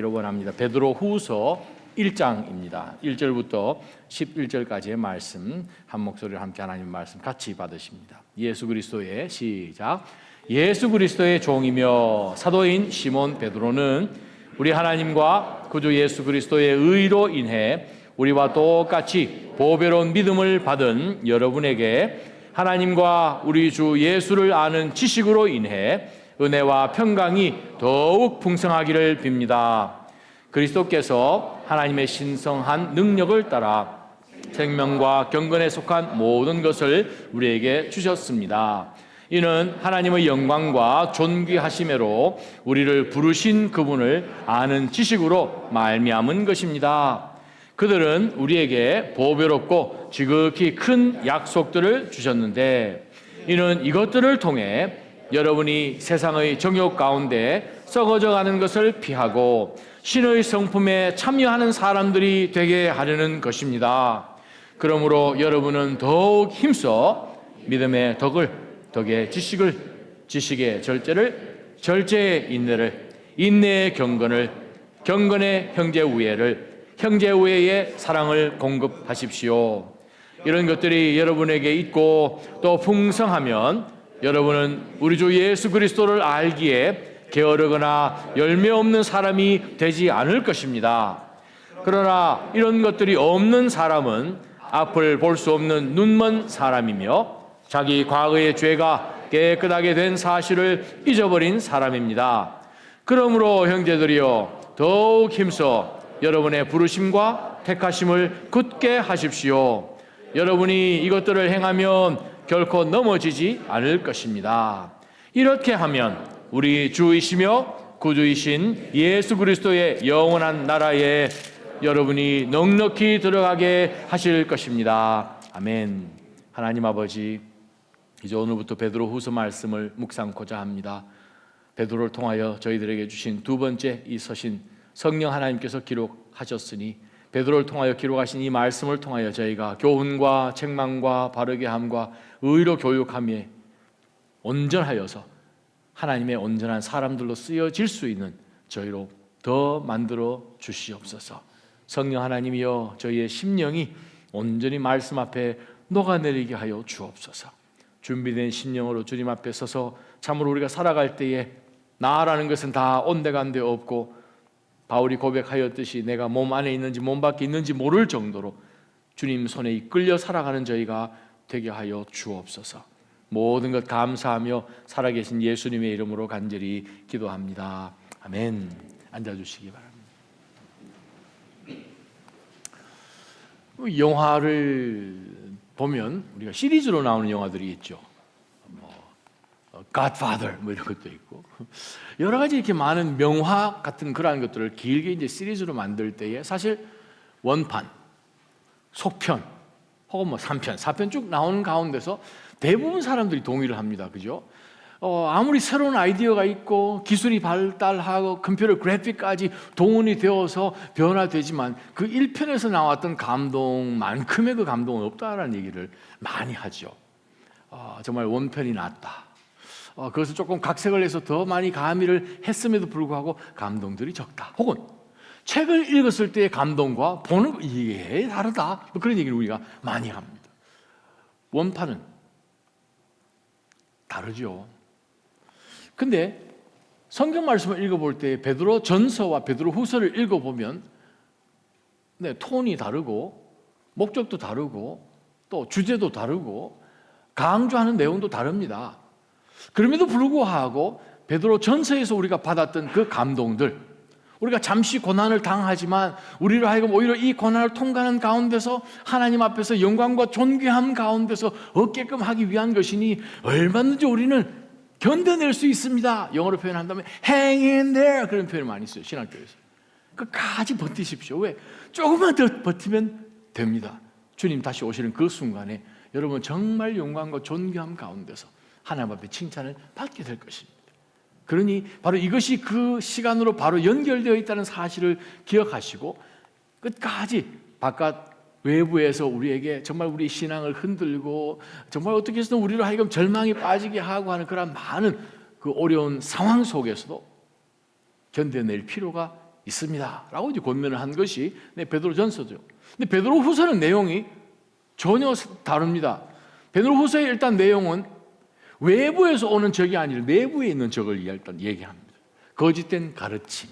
원합니다. 베드로 후서 1장입니다. 1절부터 11절까지의 말씀, 한 목소리로 함께 하나님 말씀 같이 받으십니다. 예수 그리스도의 시작. 예수 그리스도의 종이며 사도인 시몬 베드로는 우리 하나님과 구주 예수 그리스도의 의로 인해 우리와 똑같이 보배로운 믿음을 받은 여러분에게 하나님과 우리 주 예수를 아는 지식으로 인해 은혜와 평강이 더욱 풍성하기를 빕니다. 그리스도께서 하나님의 신성한 능력을 따라 생명과 경건에 속한 모든 것을 우리에게 주셨습니다. 이는 하나님의 영광과 존귀하심으로 우리를 부르신 그분을 아는 지식으로 말미암은 것입니다. 그들은 우리에게 보배롭고 지극히 큰 약속들을 주셨는데 이는 이것들을 통해 여러분이 세상의 정욕 가운데 썩어져가는 것을 피하고 신의 성품에 참여하는 사람들이 되게 하려는 것입니다. 그러므로 여러분은 더욱 힘써 믿음의 덕의 지식을, 지식의 절제를, 절제의 인내를, 인내의 경건을, 경건의 형제 우애를, 형제 우애의 사랑을 공급하십시오. 이런 것들이 여러분에게 있고 또 풍성하면 여러분은 우리 주 예수 그리스도를 알기에 게으르거나 열매 없는 사람이 되지 않을 것입니다. 그러나 이런 것들이 없는 사람은 앞을 볼 수 없는 눈먼 사람이며 자기 과거의 죄가 깨끗하게 된 사실을 잊어버린 사람입니다. 그러므로 형제들이여 더욱 힘써 여러분의 부르심과 택하심을 굳게 하십시오. 여러분이 이것들을 행하면 결코 넘어지지 않을 것입니다. 이렇게 하면 우리 주이시며 구주이신 예수 그리스도의 영원한 나라에 여러분이 넉넉히 들어가게 하실 것입니다. 아멘. 하나님 아버지, 이제 오늘부터 베드로 후서 말씀을 묵상코자 합니다. 베드로를 통하여 저희들에게 주신 두 번째 이 서신, 성령 하나님께서 기록하셨으니 베드로를 통하여 기록하신 이 말씀을 통하여 저희가 교훈과 책망과 바르게 함과 의로 교육함에 온전하여서 하나님의 온전한 사람들로 쓰여질 수 있는 저희로 더 만들어 주시옵소서. 성령 하나님이여 저희의 심령이 온전히 말씀 앞에 녹아내리게 하여 주옵소서. 준비된 심령으로 주님 앞에 서서 참으로 우리가 살아갈 때에 나라는 것은 다 온데간데 없고 바울이 고백하였듯이 내가 몸 안에 있는지 몸 밖에 있는지 모를 정도로 주님 손에 이끌려 살아가는 저희가 되게 하여 주옵소서. 모든 것 감사하며 살아계신 예수님의 이름으로 간절히 기도합니다. 아멘. 앉아주시기 바랍니다. 영화를 보면 우리가 시리즈로 나오는 영화들이 있죠. Godfather 뭐 이런 것도 있고 여러 가지 이렇게 많은 명화 같은 그러한 것들을 길게 이제 시리즈로 만들 때에 사실 원판, 속편 혹은 뭐 3편, 4편 쭉 나오는 가운데서 대부분 사람들이 동의를 합니다. 그죠? 아무리 새로운 아이디어가 있고 기술이 발달하고 컴퓨터 그래픽까지 동원이 되어서 변화되지만 그 1편에서 나왔던 감동만큼의 그 감동은 없다라는 얘기를 많이 하죠. 정말 원편이 낫다. 그것을 조금 각색을 해서 더 많이 가미를 했음에도 불구하고 감동들이 적다. 혹은 책을 읽었을 때의 감동과 보는 이게 다르다. 그런 얘기를 우리가 많이 합니다. 원판은 다르죠. 근데 성경 말씀을 읽어볼 때 베드로 전서와 베드로 후서를 읽어보면 톤이 다르고 목적도 다르고 또 주제도 다르고 강조하는 내용도 다릅니다. 그럼에도 불구하고 베드로 전서에서 우리가 받았던 그 감동들, 우리가 잠시 고난을 당하지만 우리로 하여금 오히려 이 고난을 통과하는 가운데서 하나님 앞에서 영광과 존귀함 가운데서 얻게끔 하기 위한 것이니 얼마든지 우리는 견뎌낼 수 있습니다. 영어로 표현한다면 hang in there 그런 표현을 많이 써요. 신학교에서. 끝까지 버티십시오. 왜? 조금만 더 버티면 됩니다. 주님 다시 오시는 그 순간에 여러분 정말 영광과 존귀함 가운데서 하나님 앞에 칭찬을 받게 될 것입니다. 그러니 바로 이것이 그 시간으로 바로 연결되어 있다는 사실을 기억하시고 끝까지 바깥 외부에서 우리에게 정말 우리 신앙을 흔들고 정말 어떻게 해서든 우리로 하여금 절망에 빠지게 하고 하는 그런 많은 그 어려운 상황 속에서도 견뎌낼 필요가 있습니다 라고 이제 권면을 한 것이 베드로전서죠. 근데 베드로후서는 내용이 전혀 다릅니다. 베드로후서의 일단 내용은 외부에서 오는 적이 아니라 내부에 있는 적을 일단 얘기합니다. 거짓된 가르침,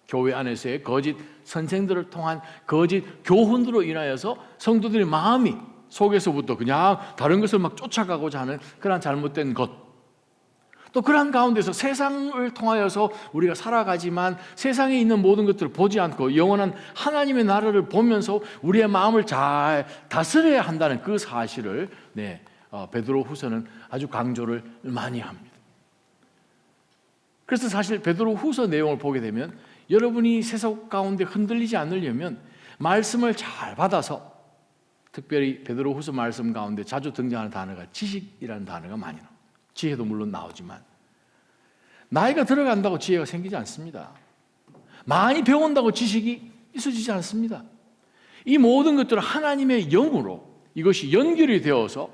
교회 안에서의 거짓 선생들을 통한 거짓 교훈들로 인하여서 성도들의 마음이 속에서부터 그냥 다른 것을 막 쫓아가고자 하는 그런 잘못된 것, 또 그러한 가운데서 세상을 통하여서 우리가 살아가지만 세상에 있는 모든 것들을 보지 않고 영원한 하나님의 나라를 보면서 우리의 마음을 잘 다스려야 한다는 그 사실을 베드로후서는 아주 강조를 많이 합니다. 그래서 사실 베드로후서 내용을 보게 되면 여러분이 세상 가운데 흔들리지 않으려면 말씀을 잘 받아서, 특별히 베드로후서 말씀 가운데 자주 등장하는 단어가 지식이라는 단어가 많이 나옵니다. 지혜도 물론 나오지만 나이가 들어간다고 지혜가 생기지 않습니다. 많이 배운다고 지식이 있어지지 않습니다. 이 모든 것들은 하나님의 영으로 이것이 연결이 되어서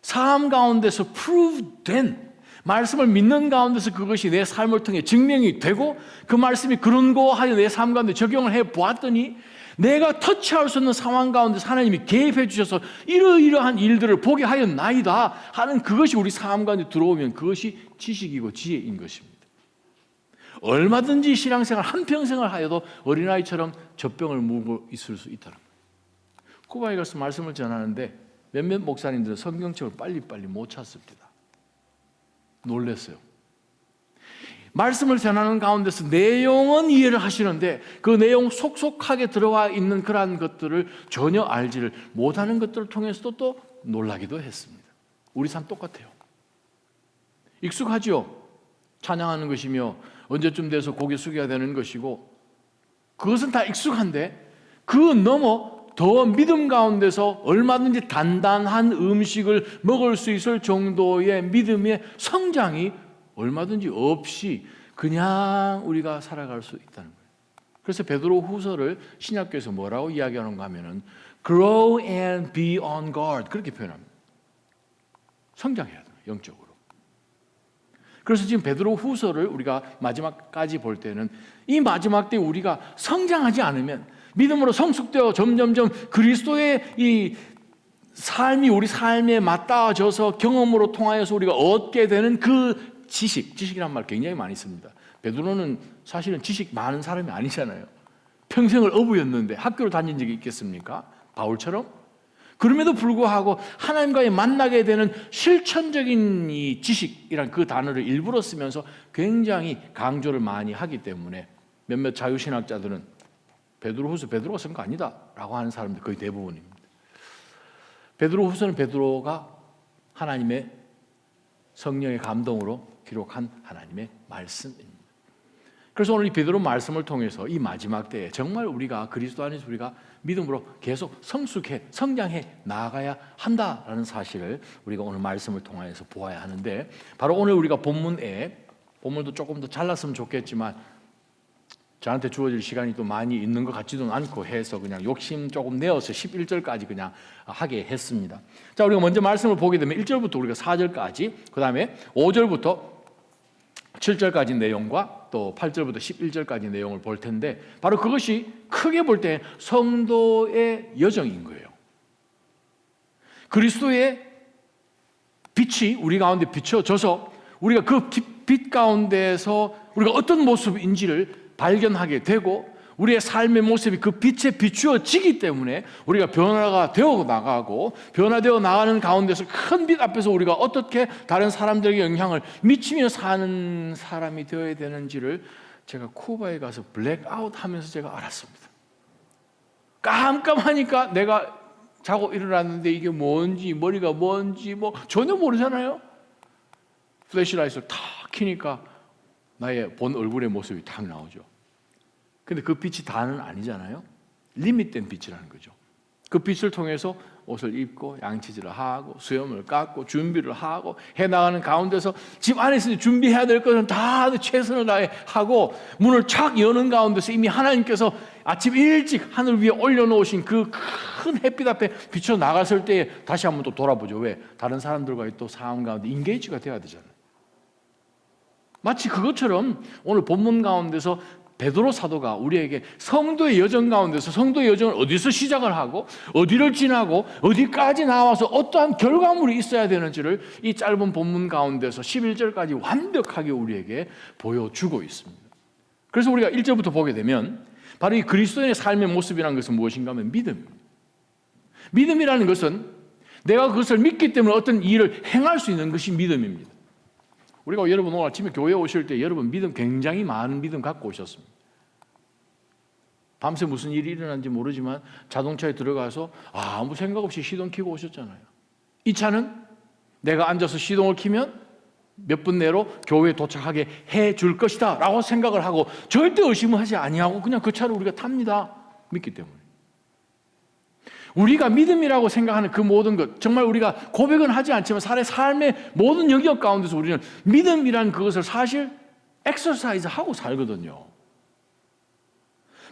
삶 가운데서 프루브된, 말씀을 믿는 가운데서 그것이 내 삶을 통해 증명이 되고 그 말씀이 근거하여 내 삶 가운데 적용을 해보았더니 내가 터치할 수 없는 상황 가운데서 하나님이 개입해 주셔서 이러이러한 일들을 보게 하였나이다 하는 그것이 우리 삶 가운데 들어오면 그것이 지식이고 지혜인 것입니다. 얼마든지 신앙생활 한평생을 하여도 어린아이처럼 젖병을 물고 있을 수 있다는 거예요. 쿠바에 가서 말씀을 전하는데 몇몇 목사님들은 성경책을 빨리빨리 못 찾습니다. 놀랐어요. 말씀을 전하는 가운데서 내용은 이해를 하시는데 그 내용 속속하게 들어와 있는 그러한 것들을 전혀 알지를 못하는 것들을 통해서도 또 놀라기도 했습니다. 우리 삶 똑같아요. 익숙하죠. 찬양하는 것이며 언제쯤 돼서 고개 숙여야 되는 것이고 그것은 다 익숙한데 그 넘어 더 믿음 가운데서 얼마든지 단단한 음식을 먹을 수 있을 정도의 믿음의 성장이 얼마든지 없이 그냥 우리가 살아갈 수 있다는 거예요. 그래서 베드로후서를 신약교에서 뭐라고 이야기하는가 하면은 grow and be on guard 그렇게 표현합니다. 성장해야 돼요, 영적으로. 그래서 지금 베드로후서를 우리가 마지막까지 볼 때는 이 마지막 때 우리가 성장하지 않으면 믿음으로 성숙되어 점점점 그리스도의 이 삶이 우리 삶에 맞닿아져서 경험으로 통하여서 우리가 얻게 되는 그 지식이란 말 굉장히 많이 씁니다. 베드로는 사실은 지식 많은 사람이 아니잖아요. 평생을 어부였는데 학교를 다닌 적이 있겠습니까? 바울처럼? 그럼에도 불구하고 하나님과의 만나게 되는 실천적인 이 지식이란 그 단어를 일부러 쓰면서 굉장히 강조를 많이 하기 때문에 몇몇 자유신학자들은 베드로후서 베드로가 쓴 거 아니다 라고 하는 사람들 거의 대부분입니다. 베드로후서는 베드로가 하나님의 성령의 감동으로 기록한 하나님의 말씀입니다. 그래서 오늘 이 베드로 말씀을 통해서 이 마지막 때에 정말 우리가 그리스도 안에서 우리가 믿음으로 계속 성장해 나아가야 한다라는 사실을 우리가 오늘 말씀을 통해서 보아야 하는데, 바로 오늘 우리가 본문도 조금 더 잘랐으면 좋겠지만 저한테 주어질 시간이 또 많이 있는 것 같지도 않고 해서 그냥 욕심 조금 내어서 11절까지 그냥 하게 했습니다. 자, 우리가 먼저 말씀을 보게 되면 1절부터 우리가 4절까지, 그 다음에 5절부터 7절까지 내용과 또 8절부터 11절까지 내용을 볼 텐데, 바로 그것이 크게 볼 때 성도의 여정인 거예요. 그리스도의 빛이 우리 가운데 비춰져서 우리가 그 빛 가운데서 우리가 어떤 모습인지를 발견하게 되고 우리의 삶의 모습이 그 빛에 비추어지기 때문에 우리가 변화가 되어 나가고, 변화되어 나가는 가운데서 큰 빛 앞에서 우리가 어떻게 다른 사람들에게 영향을 미치며 사는 사람이 되어야 되는지를 제가 쿠바에 가서 블랙아웃 하면서 제가 알았습니다. 깜깜하니까 내가 자고 일어났는데 이게 뭔지, 머리가 뭔지 뭐 전혀 모르잖아요. 플래시라이트를 탁 켜니까 나의 본 얼굴의 모습이 탁 나오죠. 근데 그 빛이 다는 아니잖아요. 리밋된 빛이라는 거죠. 그 빛을 통해서 옷을 입고 양치질을 하고 수염을 깎고 준비를 하고 해나가는 가운데서 집 안에서 준비해야 될 것은 다 최선을 다해 하고 문을 착 여는 가운데서 이미 하나님께서 아침 일찍 하늘 위에 올려놓으신 그 큰 햇빛 앞에 비춰 나갔을 때에 다시 한번 또 돌아보죠. 왜? 다른 사람들과의 또 상황 가운데 인게이지가 돼야 되잖아요. 마치 그것처럼 오늘 본문 가운데서 베드로 사도가 우리에게 성도의 여정 가운데서 성도의 여정을 어디서 시작을 하고 어디를 지나고 어디까지 나와서 어떠한 결과물이 있어야 되는지를 이 짧은 본문 가운데서 11절까지 완벽하게 우리에게 보여주고 있습니다. 그래서 우리가 1절부터 보게 되면 바로 이 그리스도인의 삶의 모습이라는 것은 무엇인가 하면 믿음입니다. 믿음이라는 것은 내가 그것을 믿기 때문에 어떤 일을 행할 수 있는 것이 믿음입니다. 우리가 여러분 오늘 아침에 교회에 오실 때 여러분 믿음 굉장히 많은 믿음 갖고 오셨습니다. 밤새 무슨 일이 일어난지 모르지만 자동차에 들어가서 아무 생각 없이 시동 켜고 오셨잖아요. 이 차는 내가 앉아서 시동을 켜면 몇 분 내로 교회에 도착하게 해줄 것이다 라고 생각을 하고 절대 의심을 하지 아니하고 그냥 그 차를 우리가 탑니다. 믿기 때문에. 우리가 믿음이라고 생각하는 그 모든 것, 정말 우리가 고백은 하지 않지만 삶의 모든 영역 가운데서 우리는 믿음이라는 그것을 사실 엑서사이즈하고 살거든요.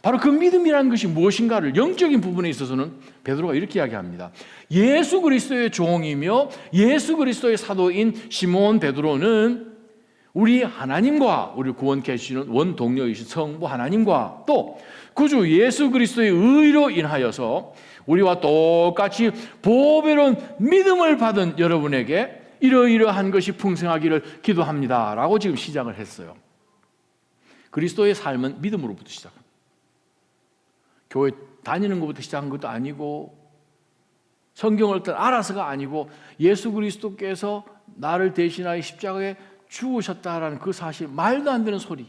바로 그 믿음이라는 것이 무엇인가를 영적인 부분에 있어서는 베드로가 이렇게 이야기합니다. 예수 그리스도의 종이며 예수 그리스도의 사도인 시몬 베드로는 우리 하나님과 우리 구원케 하시는 원동력이신 성부 하나님과 또 구주 예수 그리스도의 의로 인하여서 우리와 똑같이 보배로운 믿음을 받은 여러분에게 이러이러한 것이 풍성하기를 기도합니다 라고 지금 시작을 했어요. 그리스도의 삶은 믿음으로부터 시작합니다. 교회 다니는 것부터 시작한 것도 아니고 성경을 어떤 알아서가 아니고 예수 그리스도께서 나를 대신하여 십자가에 죽으셨다라는 그 사실, 말도 안 되는 소리.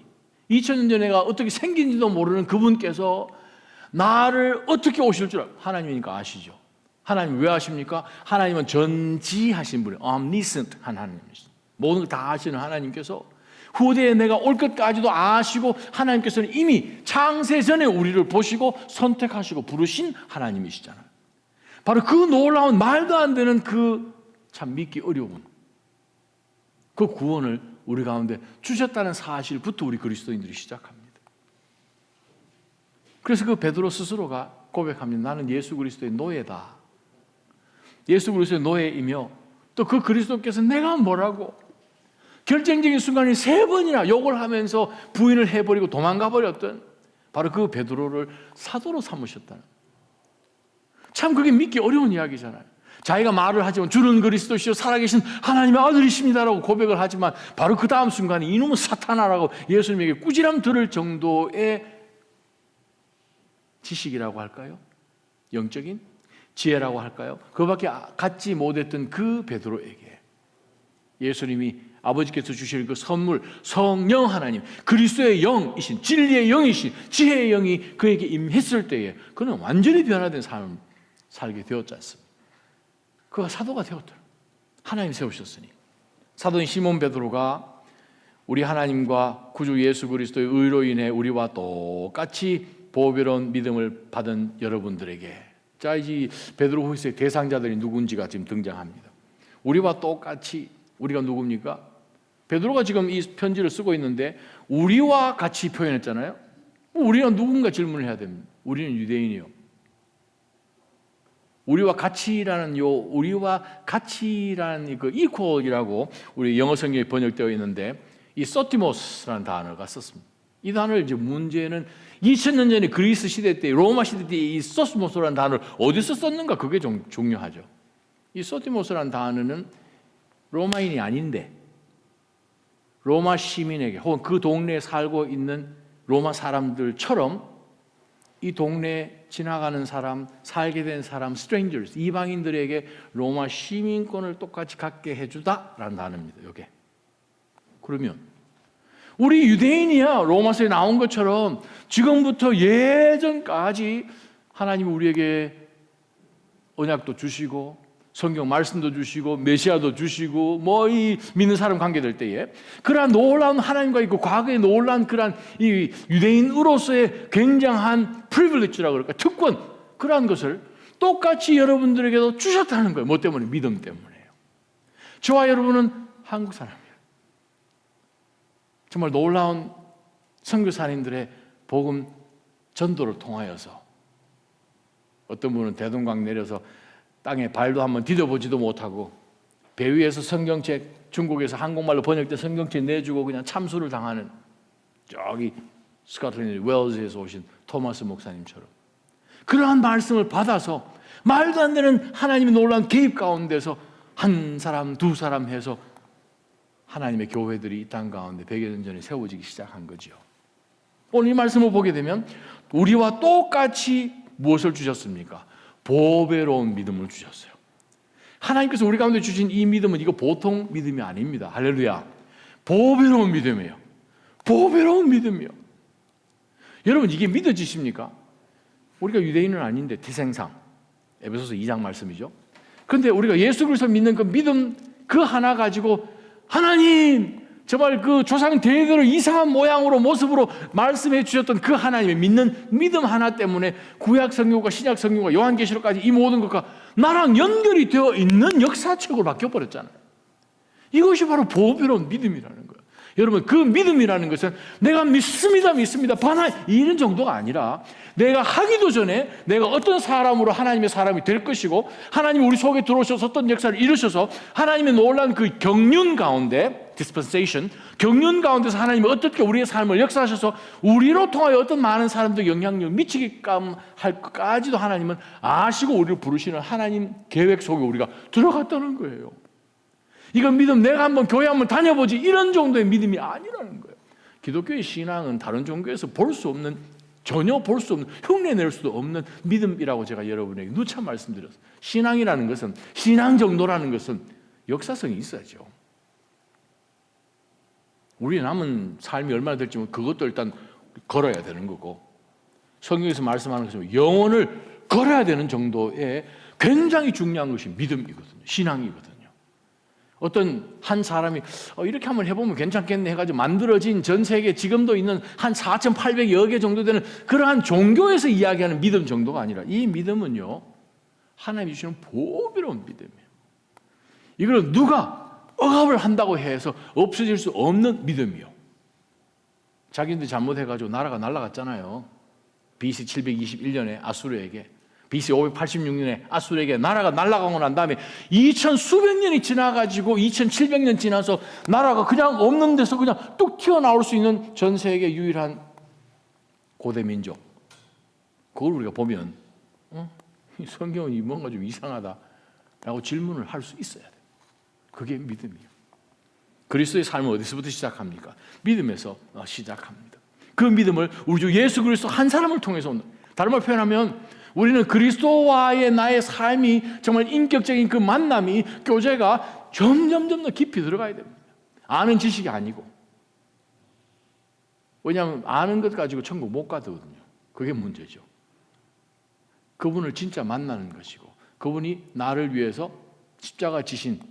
2000년 전에 내가 어떻게 생긴지도 모르는 그분께서 나를 어떻게 오실 줄 하나님이니까 아시죠. 하나님 왜 아십니까? 하나님은 전지하신 분이에요. omniscient 하나님이시죠. 모든 걸 다 아시는 하나님께서 후대에 내가 올 것까지도 아시고 하나님께서는 이미 창세 전에 우리를 보시고 선택하시고 부르신 하나님이시잖아요. 바로 그 놀라운 말도 안 되는 그 참 믿기 어려운 그 구원을 우리 가운데 주셨다는 사실부터 우리 그리스도인들이 시작합니다. 그래서 그 베드로 스스로가 고백합니다. 나는 예수 그리스도의 노예다. 예수 그리스도의 노예이며 또 그 그리스도께서 내가 뭐라고 결정적인 순간에 3번이나 욕을 하면서 부인을 해버리고 도망가 버렸던 바로 그 베드로를 사도로 삼으셨다는, 참 그게 믿기 어려운 이야기잖아요. 자기가 말을 하지만 주는 그리스도시요 살아계신 하나님의 아들이십니다라고 고백을 하지만 바로 그 다음 순간에 이놈은 사탄아라고 예수님에게 꾸지람 들을 정도의 지식이라고 할까요? 영적인 지혜라고 할까요? 그밖에 갖지 못했던 그 베드로에게 예수님이 아버지께서 주실 그 선물 성령 하나님, 그리스도의 영이신, 진리의 영이신, 지혜의 영이 그에게 임했을 때에 그는 완전히 변화된 삶을 살게 되었지 않습니까? 그가 사도가 되었더라. 하나님 세우셨으니. 사도인 시몬 베드로가 우리 하나님과 구주 예수 그리스도의 의로 인해 우리와 똑같이 보배로운 믿음을 받은 여러분들에게, 자 이제 베드로 후서의 대상자들이 누군지가 지금 등장합니다. 우리와 똑같이, 우리가 누굽니까? 베드로가 지금 이 편지를 쓰고 있는데 우리와 같이 표현했잖아요. 우리가 누군가 질문을 해야 됩니다. 우리는 유대인이요. 우리와 같이라는 우리와 같이라는 그 equal이라고 우리 영어 성경에 번역되어 있는데 이 소티모스라는 단어가 썼습니다. 이 단어를 이제 문제는 2000년 전에 그리스 시대 때, 로마 시대 때 이 소스모스라는 단어를 어디서 썼는가, 그게 좀 중요하죠. 이 소티모스라는 단어는 로마인이 아닌데 로마 시민에게 혹은 그 동네에 살고 있는 로마 사람들처럼 이 동네에 지나가는 사람, 살게 된 사람, strangers, 이방인들에게 로마 시민권을 똑같이 갖게 해주다라는 단어입니다. 이게. 그러면 우리 유대인이야 로마서에 나온 것처럼 지금부터 예전까지 하나님이 우리에게 언약도 주시고 성경 말씀도 주시고 메시아도 주시고 뭐 이 믿는 사람 관계될 때에 그러한 놀라운 하나님과 있고 과거에 놀라운 그러한 이 유대인으로서의 굉장한 프리빌리지라고 그럴까, 특권, 그러한 것을 똑같이 여러분들에게도 주셨다는 거예요. 뭐 때문에? 믿음 때문에요. 저와 여러분은 한국 사람이에요. 정말 놀라운 선교사님들의 복음 전도를 통하여서 어떤 분은 대동강 내려서 땅에 발도 한번 디뎌보지도 못하고 배 위에서 성경책, 중국에서 한국말로 번역된 성경책 내주고 그냥 참수를 당하는 저기 스코틀랜드 웨일즈에서 오신 토마스 목사님처럼 그러한 말씀을 받아서 말도 안 되는 하나님의 놀라운 개입 가운데서 한 사람, 두 사람 해서 하나님의 교회들이 이 땅 가운데 100여 년 전에 세워지기 시작한 거죠. 오늘 이 말씀을 보게 되면 우리와 똑같이 무엇을 주셨습니까? 보배로운 믿음을 주셨어요. 하나님께서 우리 가운데 주신 이 믿음은 이거 보통 믿음이 아닙니다. 할렐루야. 보배로운 믿음이에요. 보배로운 믿음이요. 여러분 이게 믿어지십니까? 우리가 유대인은 아닌데 태생상 에베소서 2장 말씀이죠. 그런데 우리가 예수 그리스도 믿는 그 믿음 그 하나 가지고 하나님 정말 그 조상 대대로 이상한 모양으로 모습으로 말씀해 주셨던 그 하나님의 믿는 믿음 하나 때문에 구약 성경과 신약 성경과 요한계시록까지 이 모든 것과 나랑 연결이 되어 있는 역사책으로 바뀌어버렸잖아요. 이것이 바로 보배로운 믿음이라는 거예요. 여러분 그 믿음이라는 것은 내가 믿습니다 반하 이런 정도가 아니라 내가 하기도 전에 내가 어떤 사람으로 하나님의 사람이 될 것이고 하나님이 우리 속에 들어오셔서 어떤 역사를 이루셔서 하나님의 놀라운 그 경륜 가운데 dispensation 경륜 가운데서 하나님이 어떻게 우리의 삶을 역사하셔서 우리로 통하여 어떤 많은 사람들 영향력을 미치게끔 할 것까지도 하나님은 아시고 우리를 부르시는 하나님 계획 속에 우리가 들어갔다는 거예요. 이건 믿음 내가 한번 교회 한번 다녀보지 이런 정도의 믿음이 아니라는 거예요. 기독교의 신앙은 다른 종교에서 볼 수 없는 전혀 볼 수 없는 흉내낼 수도 없는 믿음이라고 제가 여러분에게 누차 말씀드렸어요. 신앙이라는 것은 신앙 정도라는 것은 역사성이 있어야죠. 우리 남은 삶이 얼마나 될지 그것도 일단 걸어야 되는 거고 성경에서 말씀하는 것은 영혼을 걸어야 되는 정도의 굉장히 중요한 것이 믿음이거든요. 신앙이거든요. 어떤 한 사람이 이렇게 한번 해보면 괜찮겠네 해가지고 만들어진 전 세계 지금도 있는 한 4,800여 개 정도 되는 그러한 종교에서 이야기하는 믿음 정도가 아니라 이 믿음은요 하나님이 주시는 보배로운 믿음이에요. 이걸 누가 억압을 한다고 해서 없어질 수 없는 믿음이요. 자기들 잘못해가지고 나라가 날아갔잖아요. BC 721년에 아수르에게 BC 586년에 아수르에게 나라가 날아가고 난 다음에 2000 수백 년이 지나가지고 2700년 지나서 나라가 그냥 없는 데서 그냥 뚝 튀어나올 수 있는 전 세계 유일한 고대 민족. 그걸 우리가 보면 이 성경이 뭔가 좀 이상하다라고 질문을 할 수 있어야 돼요. 그게 믿음이에요. 그리스도의 삶은 어디서부터 시작합니까? 믿음에서 시작합니다. 그 믿음을 우리 주 예수 그리스도 한 사람을 통해서 온다. 다른 말로 표현하면 우리는 그리스도와의 나의 삶이 정말 인격적인 그 만남이 교제가 점점 더 깊이 들어가야 됩니다. 아는 지식이 아니고. 왜냐하면 아는 것 가지고 천국 못 가거든요. 그게 문제죠. 그분을 진짜 만나는 것이고 그분이 나를 위해서 십자가 지신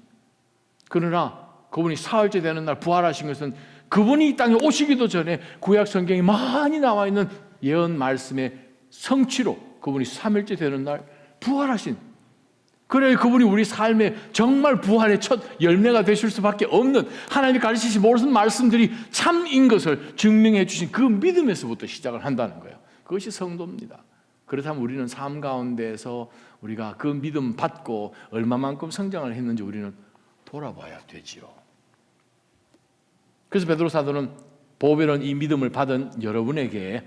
그러나 그분이 사흘째 되는 날 부활하신 것은 그분이 이 땅에 오시기도 전에 구약 성경에 많이 나와 있는 예언 말씀의 성취로 그분이 3일째 되는 날 부활하신 그래 그분이 우리 삶의 정말 부활의 첫 열매가 되실 수밖에 없는 하나님이 가르치신 모든 말씀들이 참인 것을 증명해 주신 그 믿음에서부터 시작을 한다는 거예요. 그것이 성도입니다. 그렇다면 우리는 삶 가운데서 우리가 그 믿음 받고 얼마만큼 성장을 했는지 우리는 돌아봐야 되지요. 그래서 베드로 사도는 보배로운 이 믿음을 받은 여러분에게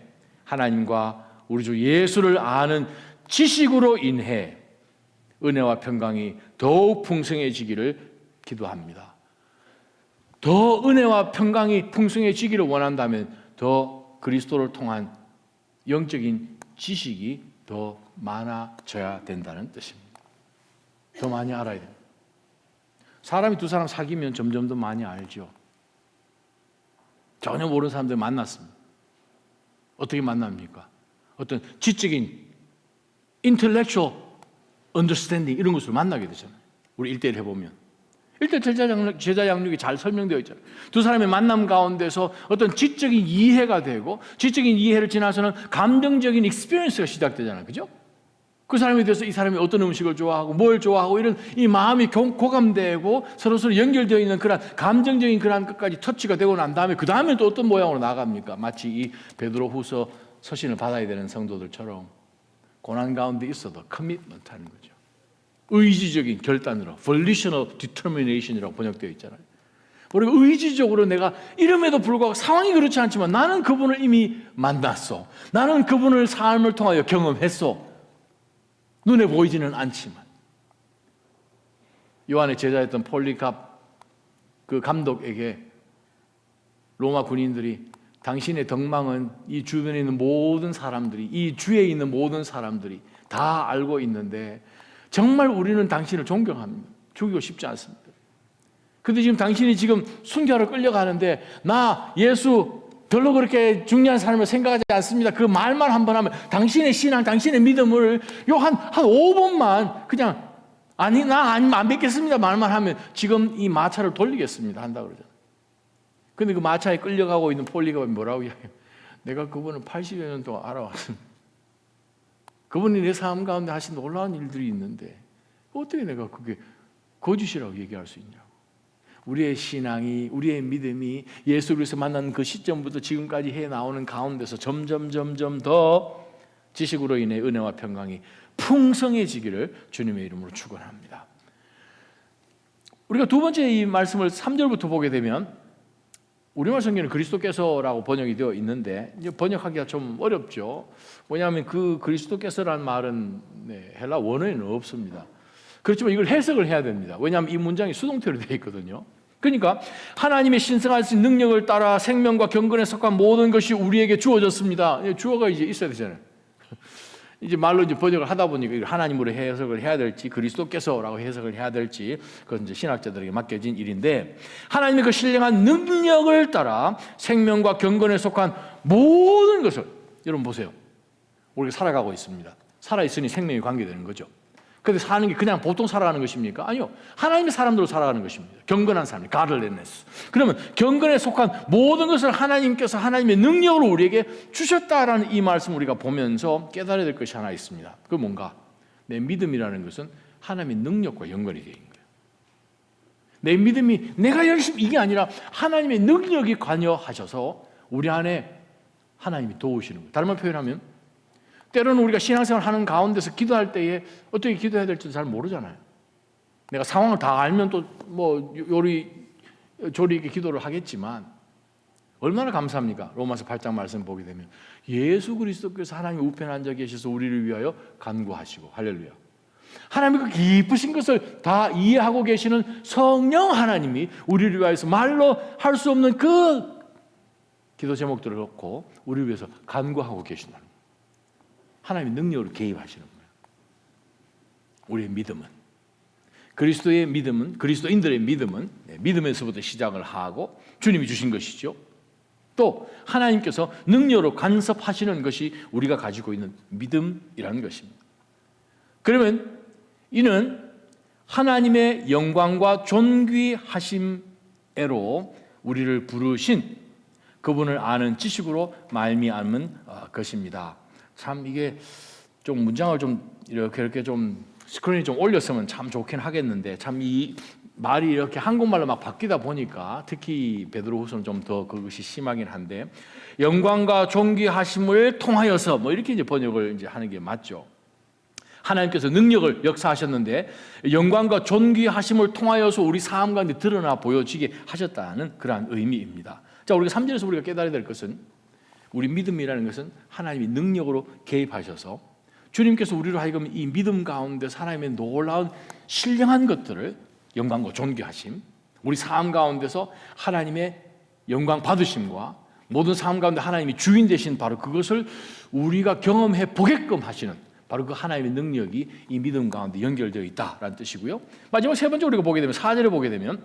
하나님과 우리 주 예수를 아는 지식으로 인해 은혜와 평강이 더욱 풍성해지기를 기도합니다. 더 은혜와 평강이 풍성해지기를 원한다면 더 그리스도를 통한 영적인 지식이 더 많아져야 된다는 뜻입니다. 더 많이 알아야 됩니다. 사람이 두 사람 사귀면 점점 더 많이 알죠. 전혀 모르는 사람들 만났습니다. 어떻게 만납니까? 어떤 지적인 intellectual understanding 이런 것으로 만나게 되잖아요. 우리 1대1 해보면 1대1 제자 양육이 잘 설명되어 있잖아요. 두 사람의 만남 가운데서 어떤 지적인 이해가 되고 지적인 이해를 지나서는 감정적인 experience가 시작되잖아요. 그죠? 그 사람에 대해서 이 사람이 어떤 음식을 좋아하고 뭘 좋아하고 이런 이 마음이 고감되고 서로 연결되어 있는 그런 감정적인 그런 것까지 터치가 되고 난 다음에 그 다음에 또 어떤 모양으로 나갑니까? 마치 이 베드로후서 서신을 받아야 되는 성도들처럼 고난 가운데 있어도 커미트먼트 하는 거죠. 의지적인 결단으로 volitional determination이라고 번역되어 있잖아요. 우리가 의지적으로 내가 이름에도 불구하고 상황이 그렇지 않지만 나는 그분을 이미 만났어. 나는 그분을 삶을 통하여 경험했어. 눈에 보이지는 않지만. 요한의 제자였던 폴리갑 그 감독에게 로마 군인들이 당신의 덕망은 이 주변에 있는 모든 사람들이, 이 주에 있는 모든 사람들이 다 알고 있는데 정말 우리는 당신을 존경합니다. 죽이고 싶지 않습니다. 근데 지금 당신이 지금 순교하러 끌려가는데 나 예수 별로 그렇게 중요한 사람을 생각하지 않습니다. 그 말만 한번 하면 당신의 신앙, 당신의 믿음을 요 한 5번만 그냥 아니 나 아니면 안 뵙겠습니다 말만 하면 지금 이 마차를 돌리겠습니다 한다 그러잖아요. 근데 그 마차에 끌려가고 있는 폴리갑이 뭐라고 이야기해요? 내가 그분을 80여 년 동안 알아왔습니다. 그분이 내 삶 가운데 하신 놀라운 일들이 있는데 어떻게 내가 그게 거짓이라고 얘기할 수 있냐고. 우리의 신앙이, 우리의 믿음이 예수 그리스도 만난 그 시점부터 지금까지 해 나오는 가운데서 점점 더 지식으로 인해 은혜와 평강이 풍성해지기를 주님의 이름으로 축원합니다. 우리가 두 번째 이 말씀을 3절부터 보게 되면 우리말 성경에는 그리스도께서라고 번역이 되어 있는데 이제 번역하기가 좀 어렵죠. 왜냐하면 그 그리스도께서라는 말은 헬라 원어에는 없습니다. 그렇지만 이걸 해석을 해야 됩니다. 왜냐하면 이 문장이 수동태로 되어 있거든요. 그러니까 하나님의 신성하신 능력을 따라 생명과 경건에 속한 모든 것이 우리에게 주어졌습니다. 주어가 이제 있어야 되잖아요. 이제 말로 이제 번역을 하다 보니까 하나님으로 해석을 해야 될지 그리스도께서라고 해석을 해야 될지 그건 이제 신학자들에게 맡겨진 일인데 하나님의 그 신령한 능력을 따라 생명과 경건에 속한 모든 것을 여러분 보세요. 우리가 살아가고 있습니다. 살아있으니 생명이 관계되는 거죠. 근데 사는 게 그냥 보통 살아가는 것입니까? 아니요. 하나님의 사람들로 살아가는 것입니다. 경건한 사람, 가들레네스. 그러면 경건에 속한 모든 것을 하나님께서 하나님의 능력으로 우리에게 주셨다라는 이 말씀을 우리가 보면서 깨달아야 될 것이 하나 있습니다. 그게 뭔가? 내 믿음이라는 것은 하나님의 능력과 연관이 되어 있는 거예요. 내 믿음이 내가 열심히 이게 아니라 하나님의 능력이 관여하셔서 우리 안에 하나님이 도우시는 거예요. 다른 말 표현하면 때로는 우리가 신앙생활 하는 가운데서 기도할 때에 어떻게 기도해야 될지도 잘 모르잖아요. 내가 상황을 다 알면 또 뭐 요리 조리 있게 기도를 하겠지만 얼마나 감사합니까? 로마서 8장 말씀 보게 되면 예수 그리스도께서 하나님의 우편에 앉아 계셔서 우리를 위하여 간구하시고 할렐루야. 하나님의 그 기쁘신 것을 다 이해하고 계시는 성령 하나님이 우리를 위하여서 말로 할 수 없는 그 기도 제목들을 놓고 우리를 위해서 간구하고 계신다는 거예요. 하나님의 능력으로 개입하시는 거예요. 우리의 믿음은 그리스도의 믿음은 그리스도인들의 믿음은 믿음에서부터 시작을 하고 주님이 주신 것이죠. 또 하나님께서 능력으로 간섭하시는 것이 우리가 가지고 있는 믿음이라는 것입니다. 그러면 이는 하나님의 영광과 존귀하심에로 우리를 부르신 그분을 아는 지식으로 말미암은 것입니다. 참 이게 좀 문장을 좀 이렇게 좀 스크린에 좀 올렸으면 참 좋긴 하겠는데 참 이 말이 이렇게 한국말로 막 바뀌다 보니까 특히 베드로후서는 좀 더 그것이 심하긴 한데 영광과 존귀하심을 통하여서 뭐 이렇게 이제 번역을 이제 하는 게 맞죠. 하나님께서 능력을 역사하셨는데 영광과 존귀하심을 통하여서 우리 삶 가운데 드러나 보여지게 하셨다는 그러한 의미입니다. 자, 우리가 3절에서 우리가 깨달아야 될 것은 우리 믿음이라는 것은 하나님이 능력으로 개입하셔서 주님께서 우리로 하여금 이 믿음 가운데 하나님의 놀라운 신령한 것들을 영광과 존귀하심, 우리 삶 가운데서 하나님의 영광 받으심과 모든 삶 가운데 하나님이 주인 되신 바로 그것을 우리가 경험해 보게끔 하시는 바로 그 하나님의 능력이 이 믿음 가운데 연결되어 있다라는 뜻이고요. 마지막 세 번째 우리가 보게 되면 4절에 보게 되면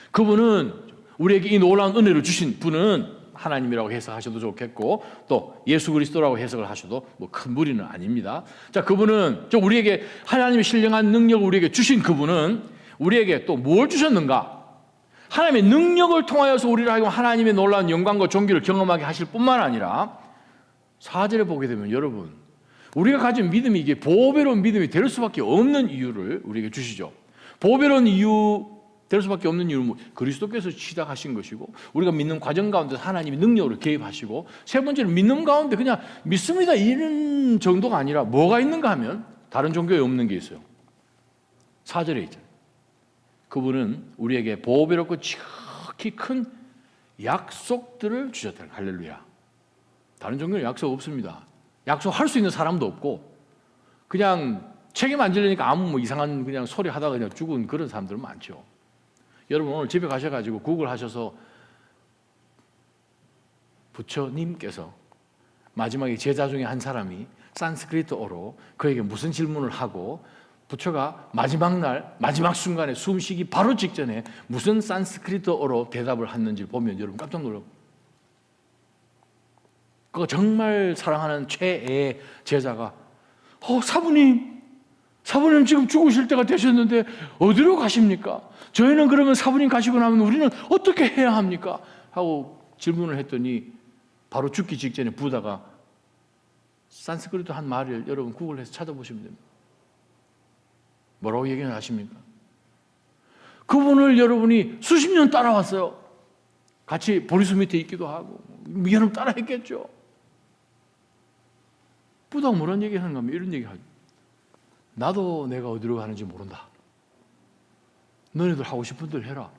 그분은 우리에게 이 놀라운 은혜를 주신 분은 하나님이라고 해석하셔도 좋겠고 또 예수 그리스도라고 해석을 하셔도 뭐 큰 무리는 아닙니다. 자, 그분은 우리에게 하나님의 신령한 능력을 우리에게 주신 그분은 우리에게 또 뭘 주셨는가? 하나님의 능력을 통하여서 우리를 하여금 하나님의 놀라운 영광과 존귀를 경험하게 하실 뿐만 아니라 4절에 보게 되면 여러분 우리가 가진 믿음이 이게 보배로운 믿음이 될 수밖에 없는 이유를 우리에게 주시죠. 보배로운 이유 될 수밖에 없는 이유는 그리스도께서 시작하신 것이고 우리가 믿는 과정 가운데 하나님이 능력으로 개입하시고 세 번째는 믿는 가운데 그냥 믿습니다 이런 정도가 아니라 뭐가 있는가 하면 다른 종교에 없는 게 있어요. 4절에 있잖아요. 그분은 우리에게 보배롭고 극히 큰 약속들을 주셨다. 할렐루야. 다른 종교는 약속 없습니다. 약속할 수 있는 사람도 없고 그냥 책임 안 지려니까 아무 뭐 이상한 그냥 소리 하다가 그냥 죽은 그런 사람들 많죠. 여러분 오늘 집에 가셔가지고 구글 하셔서 부처님께서 마지막에 제자 중에 한 사람이 산스크리트어로 그에게 무슨 질문을 하고 부처가 마지막 날 마지막 순간에 숨쉬기 바로 직전에 무슨 산스크리트어로 대답을 했는지 보면 여러분 깜짝 놀라요. 그거 정말 사랑하는 최애의 제자가 사부님 지금 죽으실 때가 되셨는데 어디로 가십니까? 저희는 그러면 사부님 가시고 나면 우리는 어떻게 해야 합니까? 하고 질문을 했더니 바로 죽기 직전에 부다가 산스크리트 한 말을 여러분 구글에서 찾아보시면 됩니다. 뭐라고 얘기를 하십니까? 그분을 여러분이 수십 년 따라왔어요. 같이 보리수 밑에 있기도 하고 여러분 따라했겠죠. 부다가 뭐라는 얘기 하는가 하면 이런 얘기 하죠. 나도 내가 어디로 가는지 모른다. 너네들 하고 싶은 대로 해라.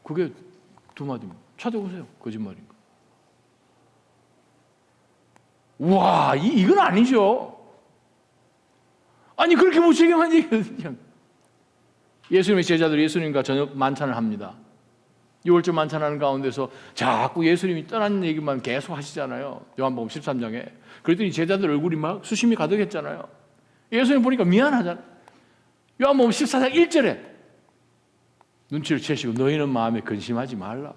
그게 두 마디입니다. 찾아보세요. 거짓말인가. 와, 이건 아니죠. 아니 그렇게 무책임한 얘기거든요. 예수님의 제자들이 예수님과 저녁 만찬을 합니다. 6월절 만찬하는 가운데서 자꾸 예수님이 떠나는 얘기만 계속 하시잖아요. 요한복음 13장에. 그랬더니 제자들 얼굴이 막 수심이 가득했잖아요. 예수님 보니까 미안하잖아요. 요한복음 14장 1절에 눈치를 채시고 너희는 마음에 근심하지 말라.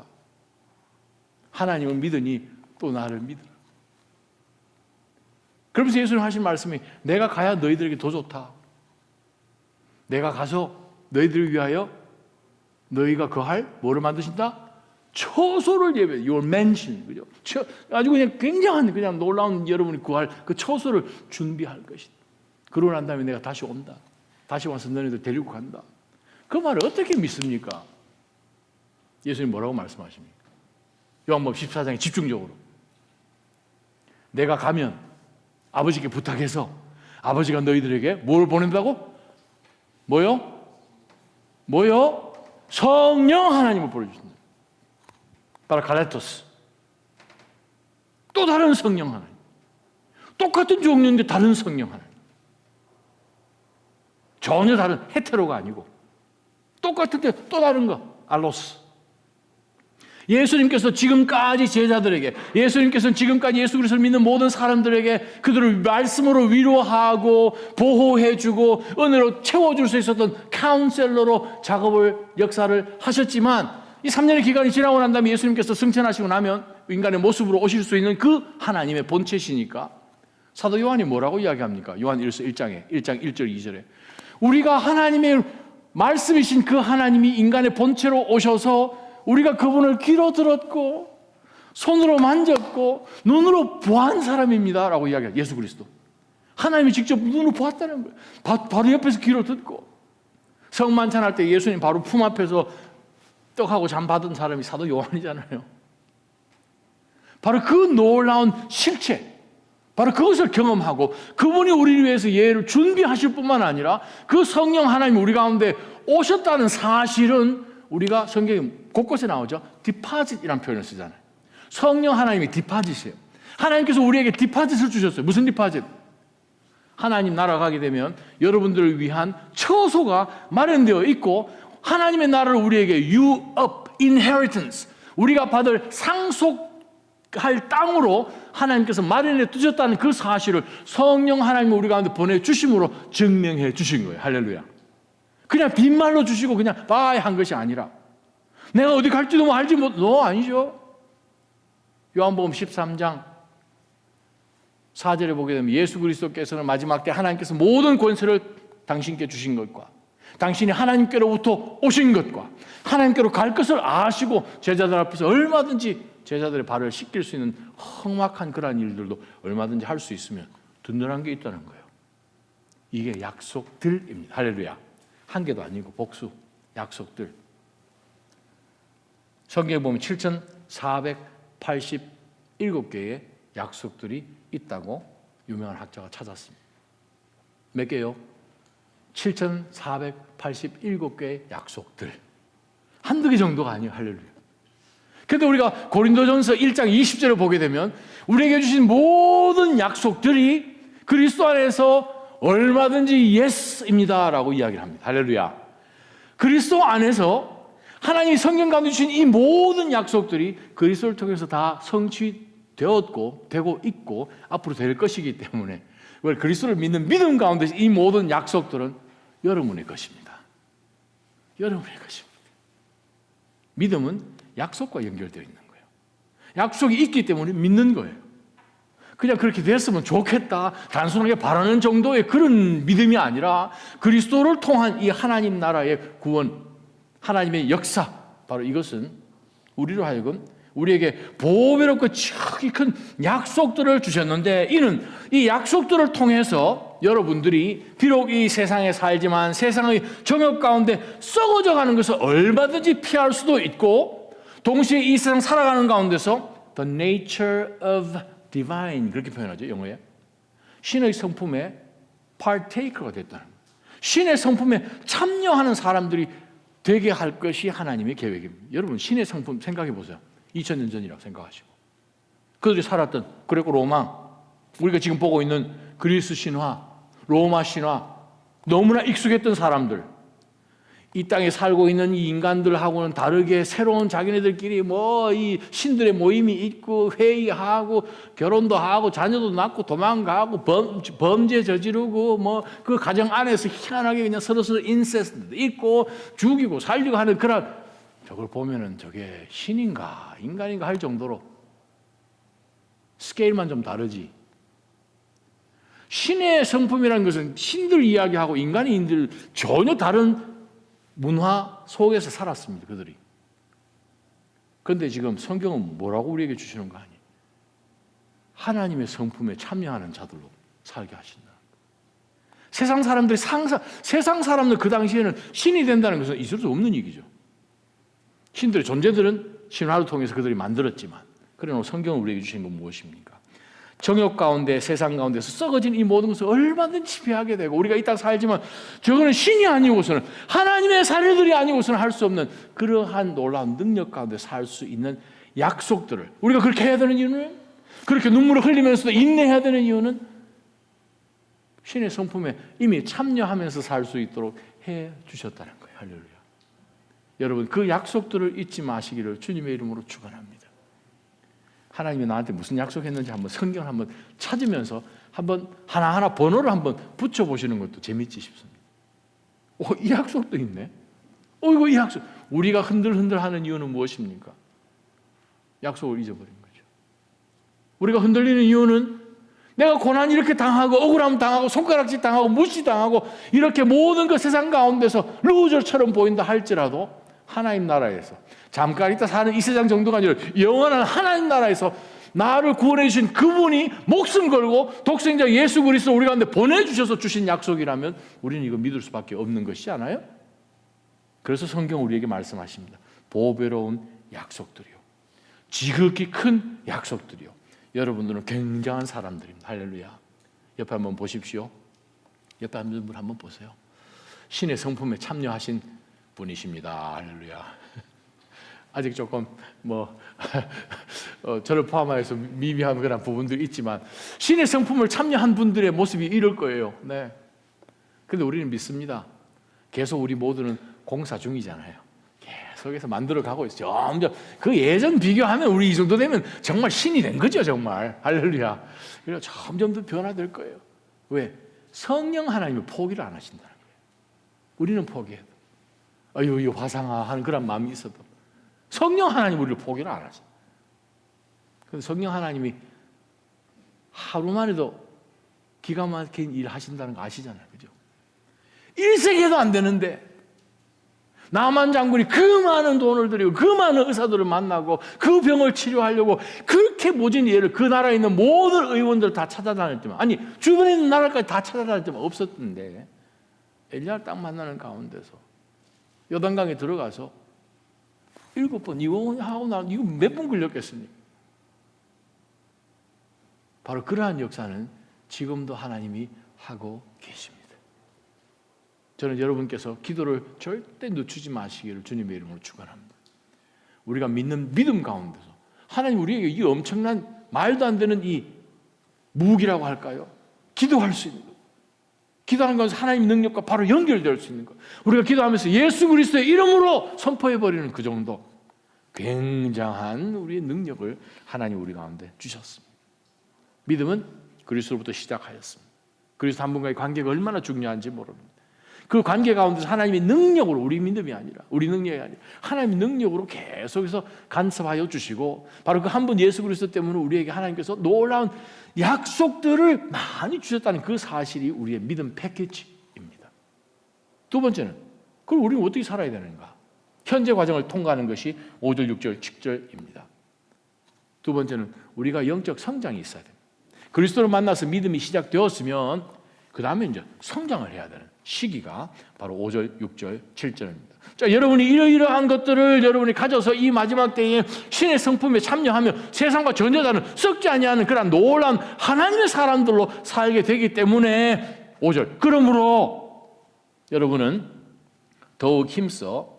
하나님을 믿으니 또 나를 믿으라. 그러면서 예수님 하신 말씀이 내가 가야 너희들에게 더 좋다. 내가 가서 너희들을 위하여 너희가 거할 뭐를 만드신다? 처소를 예배. Your mansion. 그죠? 아주 그냥 굉장한 그냥 놀라운 여러분이 구할 그 처소를 준비할 것이다. 그러고 난 다음에 내가 다시 온다. 다시 와서 너희들 데리고 간다. 그 말을 어떻게 믿습니까? 예수님 뭐라고 말씀하십니까? 요한복음 14장에 집중적으로 내가 가면 아버지께 부탁해서 아버지가 너희들에게 뭘 보낸다고? 뭐요? 성령 하나님을 보내주신다. 파라칼레토스. 또 다른 성령 하나님. 똑같은 종류인데 다른 성령 하나님. 전혀 다른 헤테로가 아니고 똑같은데 또 다른 거. 알로스. 예수님께서 지금까지 제자들에게, 예수님께서는 지금까지 예수 그리스도를 믿는 모든 사람들에게 그들을 말씀으로 위로하고 보호해주고 은혜로 채워줄 수 있었던 카운셀러로 역사를 하셨지만 이 3년의 기간이 지나고 난 다음에 예수님께서 승천하시고 나면 인간의 모습으로 오실 수 있는 그 하나님의 본체시니까 사도 요한이 뭐라고 이야기합니까? 요한 1장 1절 2절에 우리가 하나님의 말씀이신 그 하나님이 인간의 본체로 오셔서 우리가 그분을 귀로 들었고 손으로 만졌고 눈으로 보한 사람입니다 라고 이야기해요. 예수 그리스도 하나님이 직접 눈으로 보았다는 거예요. 바로 옆에서 귀로 듣고 성만찬할 때 예수님 바로 품 앞에서 떡하고 잠 받은 사람이 사도 요한이잖아요. 바로 그 놀라운 실체, 바로 그것을 경험하고 그분이 우리를 위해서 예를 준비하실 뿐만 아니라 그 성령 하나님이 우리 가운데 오셨다는 사실은 우리가 성경에 곳곳에 나오죠. 디파짓이라는 표현을 쓰잖아요. 성령 하나님이 디파짓이에요. 하나님께서 우리에게 디파짓을 주셨어요. 무슨 디파짓? 하나님 나라 가게 되면 여러분들을 위한 처소가 마련되어 있고 하나님의 나라를 우리에게 유업, inheritance, 우리가 받을 상속할 땅으로 하나님께서 마련해 두셨다는 그 사실을 성령 하나님이 우리 가운데 보내주심으로 증명해 주신 거예요. 할렐루야. 그냥 빈말로 주시고 그냥 바이 한 것이 아니라 내가 어디 갈지도 알지 아니죠. 요한복음 13장 4절에 보게 되면 예수 그리스도께서는 마지막 때 하나님께서 모든 권세를 당신께 주신 것과 당신이 하나님께로부터 오신 것과 하나님께로 갈 것을 아시고 제자들 앞에서 얼마든지 제자들의 발을 씻길 수 있는 험악한 그러한 일들도 얼마든지 할 수 있으면 든든한 게 있다는 거예요. 이게 약속들입니다. 할렐루야. 한 개도 아니고 복수, 약속들. 성경에 보면 7,487개의 약속들이 있다고 유명한 학자가 찾았습니다. 몇 개요? 7,487개의 약속들. 한두 개 정도가 아니에요. 할렐루야. 근데 우리가 고린도전서 1장 20절을 보게 되면 우리에게 주신 모든 약속들이 그리스도 안에서 얼마든지 예스입니다라고 이야기를 합니다. 할렐루야. 그리스도 안에서 하나님이 성경 가운데 주신 이 모든 약속들이 그리스도를 통해서 다 성취되었고 되고 있고 앞으로 될 것이기 때문에 그리스도를 믿는 믿음 가운데 이 모든 약속들은 여러분의 것입니다. 여러분의 것입니다. 믿음은 약속과 연결되어 있는 거예요. 약속이 있기 때문에 믿는 거예요. 그냥 그렇게 됐으면 좋겠다 단순하게 바라는 정도의 그런 믿음이 아니라 그리스도를 통한 이 하나님 나라의 구원, 하나님의 역사, 바로 이것은 우리로 하여금 우리에게 보배롭고 지극히 큰 약속들을 주셨는데, 이는 이 약속들을 통해서 여러분들이 비록 이 세상에 살지만 세상의 정욕 가운데 썩어져 가는 것을 얼마든지 피할 수도 있고, 동시에 이 세상 살아가는 가운데서 the nature of divine, 그렇게 표현하죠, 영어에. 신의 성품에 partaker가 됐다는 거예요. 신의 성품에 참여하는 사람들이 되게 할 것이 하나님의 계획입니다. 여러분, 신의 성품 생각해 보세요. 2000년 전이라고 생각하시고, 그들이 살았던 그리고 로마, 우리가 지금 보고 있는 그리스 신화, 로마 신화, 너무나 익숙했던 사람들, 이 땅에 살고 있는 이 인간들하고는 다르게 새로운 자기네들끼리 이 신들의 모임이 있고 회의하고 결혼도 하고 자녀도 낳고 도망가고 범죄 저지르고 그 가정 안에서 희한하게 그냥 서로 인세스트도 있고 죽이고 살리고 하는 그런, 저걸 보면은 저게 신인가 인간인가 할 정도로 스케일만 좀 다르지. 신의 성품이라는 것은 신들 이야기하고 인간인들 전혀 다른 문화 속에서 살았습니다, 그들이. 그런데 지금 성경은 뭐라고 우리에게 주시는 거 아니에요? 하나님의 성품에 참여하는 자들로 살게 하신다. 세상 사람들 그 당시에는 신이 된다는 것은 있을 수 없는 얘기죠. 신들의 존재들은 신화를 통해서 그들이 만들었지만, 그러나 성경을 우리에게 주신 건 무엇입니까? 정욕 가운데 세상 가운데서 썩어진 이 모든 것을 얼마든지 피하게 되고, 우리가 이 땅 살지만 저거는 신이 아니고서는, 하나님의 사례들이 아니고서는 할 수 없는 그러한 놀라운 능력 가운데 살 수 있는 약속들을, 우리가 그렇게 해야 되는 이유는, 그렇게 눈물을 흘리면서도 인내해야 되는 이유는 신의 성품에 이미 참여하면서 살 수 있도록 해 주셨다는 거예요. 할렐루야. 여러분, 그 약속들을 잊지 마시기를 주님의 이름으로 축원합니다. 하나님이 나한테 무슨 약속했는지 한번 성경을 한번 찾으면서 한번 하나하나 번호를 한번 붙여보시는 것도 재밌지 싶습니다. 이 약속도 있네. 이거 이 약속. 우리가 흔들흔들하는 이유는 무엇입니까? 약속을 잊어버린 거죠. 우리가 흔들리는 이유는 내가 고난 이렇게 당하고 억울함 당하고 손가락질 당하고 무시당하고 이렇게 모든 그 세상 가운데서 루저처럼 보인다 할지라도, 하나님 나라에서 잠깐 있다 사는 이 세상 정도가 아니라 영원한 하나님 나라에서 나를 구원해 주신 그분이 목숨 걸고 독생자 예수 그리스도 우리 가운데 보내주셔서 주신 약속이라면 우리는 이거 믿을 수밖에 없는 것이지 않아요? 그래서 성경 우리에게 말씀하십니다. 보배로운 약속들이요, 지극히 큰 약속들이요. 여러분들은 굉장한 사람들입니다. 할렐루야. 옆에 한번 보십시오. 옆에 한 분 한번 보세요. 신의 성품에 참여하신 분이십니다. 할렐루야. 아직 조금 저를 포함해서 미미한 그런 부분들이 있지만 신의 성품을 참여한 분들의 모습이 이럴 거예요. 네. 근데 우리는 믿습니다. 계속 우리 모두는 공사 중이잖아요. 계속해서 만들어가고 있어요. 점점 그 예전 비교하면 우리 이 정도 되면 정말 신이 된 거죠, 정말. 할렐루야. 그래서 점점 더 변화될 거예요. 왜? 성령 하나님은 포기를 안 하신다는 거예요. 우리는 포기해도 이거 화상화하는 그런 마음이 있어도 성령 하나님 우리를 포기를 안 하죠. 그런데 성령 하나님이 하루만 해도 기가 막힌 일을 하신다는 거 아시잖아요, 그죠? 1세기에도 안 되는데 나만 장군이 그 많은 돈을 들이고 그 많은 의사들을 만나고 그 병을 치료하려고 그렇게 모진 예를 그 나라에 있는 모든 의원들 다 찾아다녔지만, 아니 주변에 있는 나라까지 다 찾아다녔지만 없었는데, 엘리야를 딱 만나는 가운데서 요단강에 들어가서 7번 이원하고 나 이거 몇 번 걸렸겠습니까? 바로 그러한 역사는 지금도 하나님이 하고 계십니다. 저는 여러분께서 기도를 절대 늦추지 마시기를 주님의 이름으로 축원합니다. 우리가 믿는 믿음 가운데서 하나님 우리에게 이 엄청난 말도 안 되는 이 무기라고 할까요? 기도할 수 있는 것. 기도하는 것은 하나님의 능력과 바로 연결될 수 있는 것. 우리가 기도하면서 예수 그리스도의 이름으로 선포해버리는 그 정도 굉장한 우리의 능력을 하나님 우리 가운데 주셨습니다. 믿음은 그리스도로부터 시작하였습니다. 그리스도 한 분과의 관계가 얼마나 중요한지 모릅니다. 그 관계 가운데서 하나님의 능력으로, 우리 믿음이 아니라, 우리 능력이 아니라 하나님의 능력으로 계속해서 간섭하여 주시고, 바로 그 한 분 예수 그리스도 때문에 우리에게 하나님께서 놀라운 약속들을 많이 주셨다는 그 사실이 우리의 믿음 패키지입니다. 두 번째는, 그럼 우리는 어떻게 살아야 되는가? 현재 과정을 통과하는 것이 5절, 6절, 7절입니다. 두 번째는 우리가 영적 성장이 있어야 됩니다. 그리스도를 만나서 믿음이 시작되었으면 그 다음에 이제 성장을 해야 되는 시기가 바로 5절, 6절, 7절입니다. 자, 여러분이 이러이러한 것들을 여러분이 가져서 이 마지막 때에 신의 성품에 참여하며 세상과 전혀 다른 썩지 아니하는 그런 놀라운 하나님의 사람들로 살게 되기 때문에 5절, 그러므로 여러분은 더욱 힘써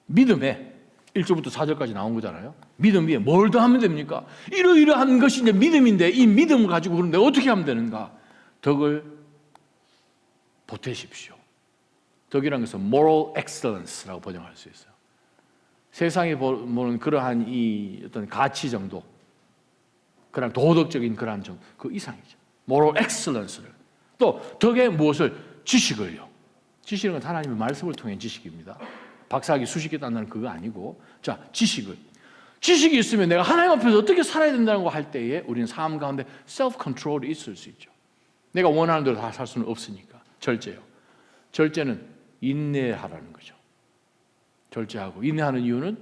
믿음에 1절부터 4절까지 나온 거잖아요. 믿음 위에 뭘 더 하면 됩니까? 이러이러한 것이 이제 믿음인데 이 믿음을 가지고 그런데 어떻게 하면 되는가? 덕을 보태십시오. 덕이라는 것은 moral excellence라고 번역할 수 있어요. 세상에 보는 그러한 이 어떤 가치 정도, 그런 도덕적인 그러한 정도, 그 이상이죠. moral excellence를. 또 덕에 무엇을? 지식을요. 지식은 하나님의 말씀을 통한 지식입니다. 박사학위 수십 개 딴다는 그거 아니고, 자, 지식을. 지식이 있으면 내가 하나님 앞에서 어떻게 살아야 된다는 거 할 때에 우리는 삶 가운데 self control이 있을 수 있죠. 내가 원하는 대로 다 살 수는 없으니까. 절제요. 절제는 인내하라는 거죠. 절제하고 인내하는 이유는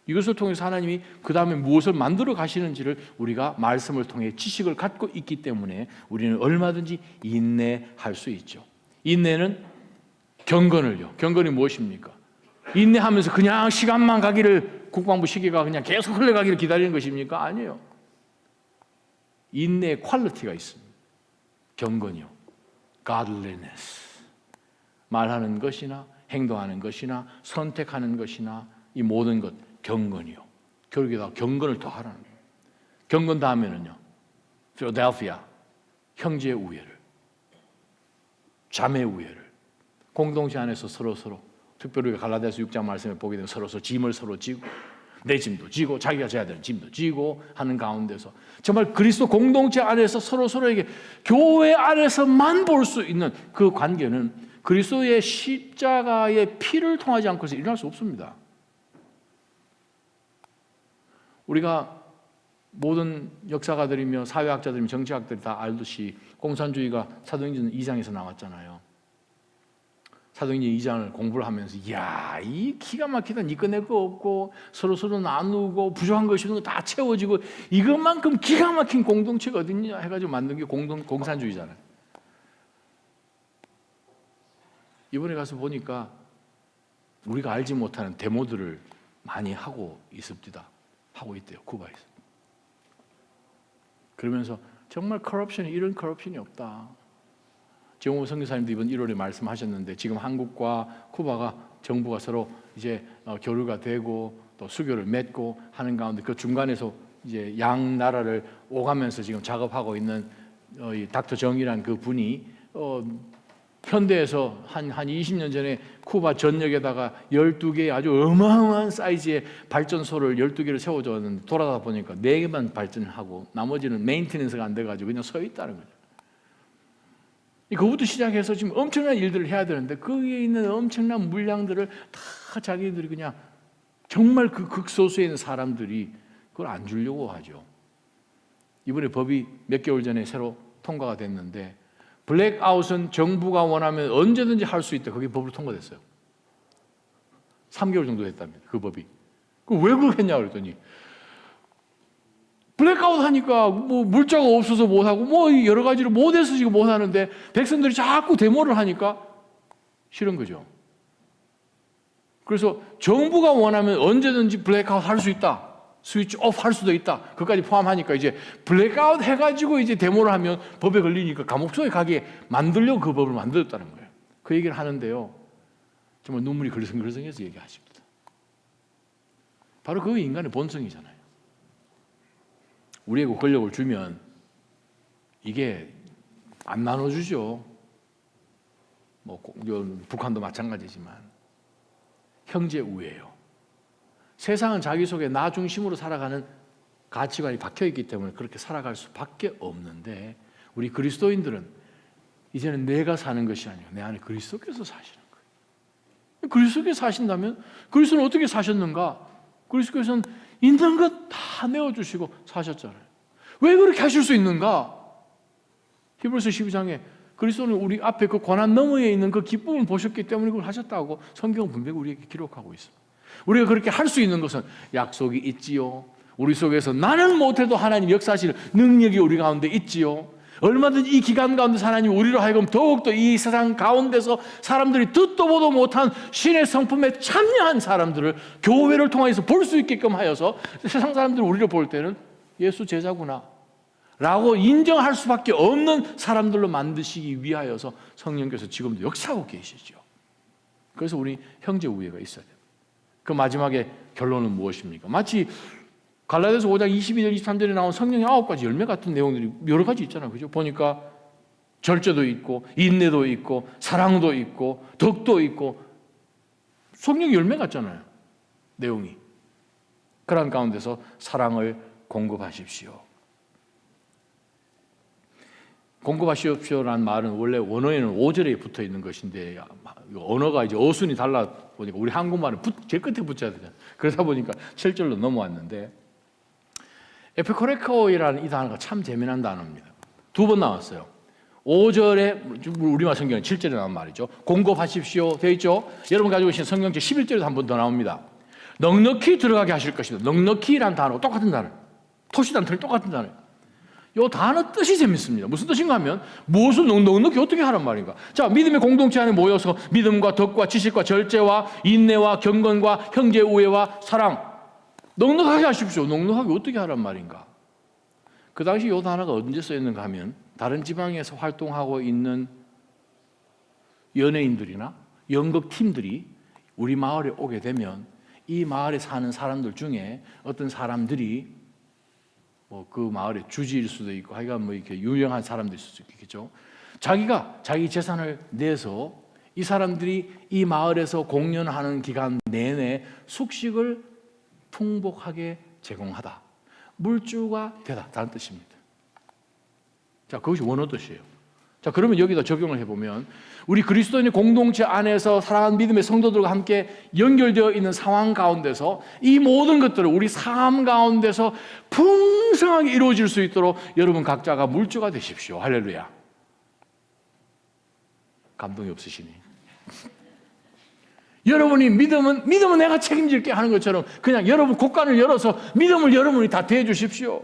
이것을 통해서 하나님이 그 다음에 무엇을 만들어 가시는지를 우리가 말씀을 통해 지식을 갖고 있기 때문에 우리는 얼마든지 인내할 수 있죠. 인내는 경건을요. 경건이 무엇입니까? 인내하면서 그냥 시간만 가기를, 국방부 시기가 그냥 계속 흘러가기를 기다리는 것입니까? 아니에요. 인내의 퀄리티가 있습니다. 경건이요. godliness. 말하는 것이나 행동하는 것이나 선택하는 것이나 이 모든 것 경건이요. 결국에다 경건을 더하라는 거예요. 경건 다음에는요. 필라델피아, 형제의 우애를, 자매의 우애를, 공동체 안에서 서로 특별히 갈라디아서 6장 말씀에 보게 되면 서로 짐을 서로 지고 내 짐도 지고 자기가 져야 되는 짐도 지고 하는 가운데서 정말 그리스도 공동체 안에서 서로에게 교회 안에서만 볼 수 있는 그 관계는 그리스도의 십자가의 피를 통하지 않고서 일어날 수 없습니다. 우리가 모든 역사가들이며 사회학자들이며 정치학들이 다 알듯이 공산주의가 사도행전 2장에서 나왔잖아요. 사도행전 2장을 공부를 하면서 이야, 이 기가 막히다. 니꺼 내꺼 없고 서로 나누고 부족한 것이 있는 거 다 채워지고 이것만큼 기가 막힌 공동체가 어딨냐 해가지고 만든 게 공산주의잖아요. 이번에 가서 보니까 우리가 알지 못하는 데모들을 많이 하고 있습니다. 하고 있대요. 쿠바에서. 그러면서 정말 커럽션이 이런 커럽션이 없다. 정호 선교사님도 이번 1월에 말씀하셨는데 지금 한국과 쿠바가 정부가 서로 이제 교류가 되고 또 수교를 맺고 하는 가운데 그 중간에서 이제 양 나라를 오가면서 지금 작업하고 있는 이 닥터 정이라는 그 분이 현대에서 한 20년 전에 쿠바 전역에다가 12개의 아주 어마어마한 사이즈의 발전소를 12개를 세워줬는데 돌아다 보니까 4개만 발전하고 나머지는 메인테넌스가 안 돼가지고 그냥 서 있다는 거죠. 그것부터 시작해서 지금 엄청난 일들을 해야 되는데 거기에 있는 엄청난 물량들을 다 자기들이 그냥 정말 그 극소수에 있는 사람들이 그걸 안 주려고 하죠. 이번에 법이 몇 개월 전에 새로 통과가 됐는데 블랙아웃은 정부가 원하면 언제든지 할 수 있다. 그게 법으로 통과됐어요. 3개월 정도 됐답니다. 그 법이. 왜 그걸 했냐 그랬더니 블랙아웃 하니까 뭐 물자가 없어서 못하고 뭐 여러 가지로 못해서 지금 못하는데 백성들이 자꾸 데모를 하니까 싫은 거죠. 그래서 정부가 원하면 언제든지 블랙아웃 할 수 있다. 스위치 오프 할 수도 있다. 그까지 포함하니까 이제 블랙아웃 해가지고 이제 데모를 하면 법에 걸리니까 감옥 속에 가게 만들려고 그 법을 만들었다는 거예요. 그 얘기를 하는데요. 정말 눈물이 글썽글썽해서 얘기하십니다. 바로 그게 인간의 본성이잖아요. 우리에게 권력을 주면 이게 안 나눠주죠. 북한도 마찬가지지만 형제 우애예요. 세상은 자기 속에 나 중심으로 살아가는 가치관이 박혀있기 때문에 그렇게 살아갈 수밖에 없는데, 우리 그리스도인들은 이제는 내가 사는 것이 아니고 내 안에 그리스도께서 사시는 거예요. 그리스도께서 사신다면 그리스도는 어떻게 사셨는가? 그리스도께서는 있는 것 다 내어주시고 사셨잖아요. 왜 그렇게 하실 수 있는가? 히브리서 12장에 그리스도는 우리 앞에 그 고난 너머에 있는 그 기쁨을 보셨기 때문에 그걸 하셨다고 성경은 분명히 우리에게 기록하고 있습니다. 우리가 그렇게 할 수 있는 것은 약속이 있지요. 우리 속에서 나는 못해도 하나님 역사하시는 능력이 우리 가운데 있지요. 얼마든지 이 기간 가운데서 하나님 우리로 하여금 더욱더 이 세상 가운데서 사람들이 듣도 보도 못한 신의 성품에 참여한 사람들을 교회를 통해서 볼 수 있게끔 하여서 세상 사람들이 우리를 볼 때는 예수 제자구나 라고 인정할 수밖에 없는 사람들로 만드시기 위하여서 성령께서 지금도 역사하고 계시죠. 그래서 우리 형제 우애가 있어야 돼요. 그 마지막에 결론은 무엇입니까? 마치 갈라디아서 5장 22절 23절에 나온 성령의 9가지 열매 같은 내용들이 여러 가지 있잖아요. 그죠? 보니까 절제도 있고 인내도 있고 사랑도 있고 덕도 있고 성령의 열매 같잖아요. 내용이. 그런 가운데서 사랑을 공급하십시오. 공급하십시오라는 말은 원래 원어에는 5절에 붙어 있는 것인데 언어가 이제 어순이 달라 보니까 우리 한국말은 제일 끝에 붙여야 되잖아요. 그러다 보니까 7절로 넘어왔는데 에피코레코이라는 이 단어가 참 재미난 단어입니다. 2번 나왔어요. 5절에 우리말 성경은 7절에 나온 말이죠. 공급하십시오 되어 있죠. 여러분 가지고 계신 성경책 11절에도 한 번 더 나옵니다. 넉넉히 들어가게 하실 것입니다. 넉넉히라는 단어 똑같은 단어, 토시단틀 똑같은 단어예요. 이 단어 뜻이 재밌습니다. 무슨 뜻인가 하면 무엇을 넉넉히 어떻게 하란 말인가. 자, 믿음의 공동체 안에 모여서 믿음과 덕과 지식과 절제와 인내와 경건과 형제 우애와 사랑 넉넉하게 하십시오. 넉넉하게 어떻게 하란 말인가. 그 당시 이 단어가 언제 쓰였는가 하면 다른 지방에서 활동하고 있는 연예인들이나 연극팀들이 우리 마을에 오게 되면 이 마을에 사는 사람들 중에 어떤 사람들이 그 마을의 주지일 수도 있고 하여간 이렇게 유명한 사람들일 수도 있겠죠. 자기가 자기 재산을 내서 이 사람들이 이 마을에서 공연하는 기간 내내 숙식을 풍복하게 제공하다. 물주가 되다. 다른 뜻입니다. 자, 그것이 원어 뜻이에요. 자, 그러면 여기다 적용을 해보면 우리 그리스도인의 공동체 안에서 사랑하는 믿음의 성도들과 함께 연결되어 있는 상황 가운데서 이 모든 것들을 우리 삶 가운데서 풍성하게 이루어질 수 있도록 여러분 각자가 물주가 되십시오. 할렐루야. 감동이 없으시니? 여러분이 믿음은 내가 책임질게 하는 것처럼 그냥 여러분 곳간을 열어서 믿음을 여러분이 다 대해 주십시오.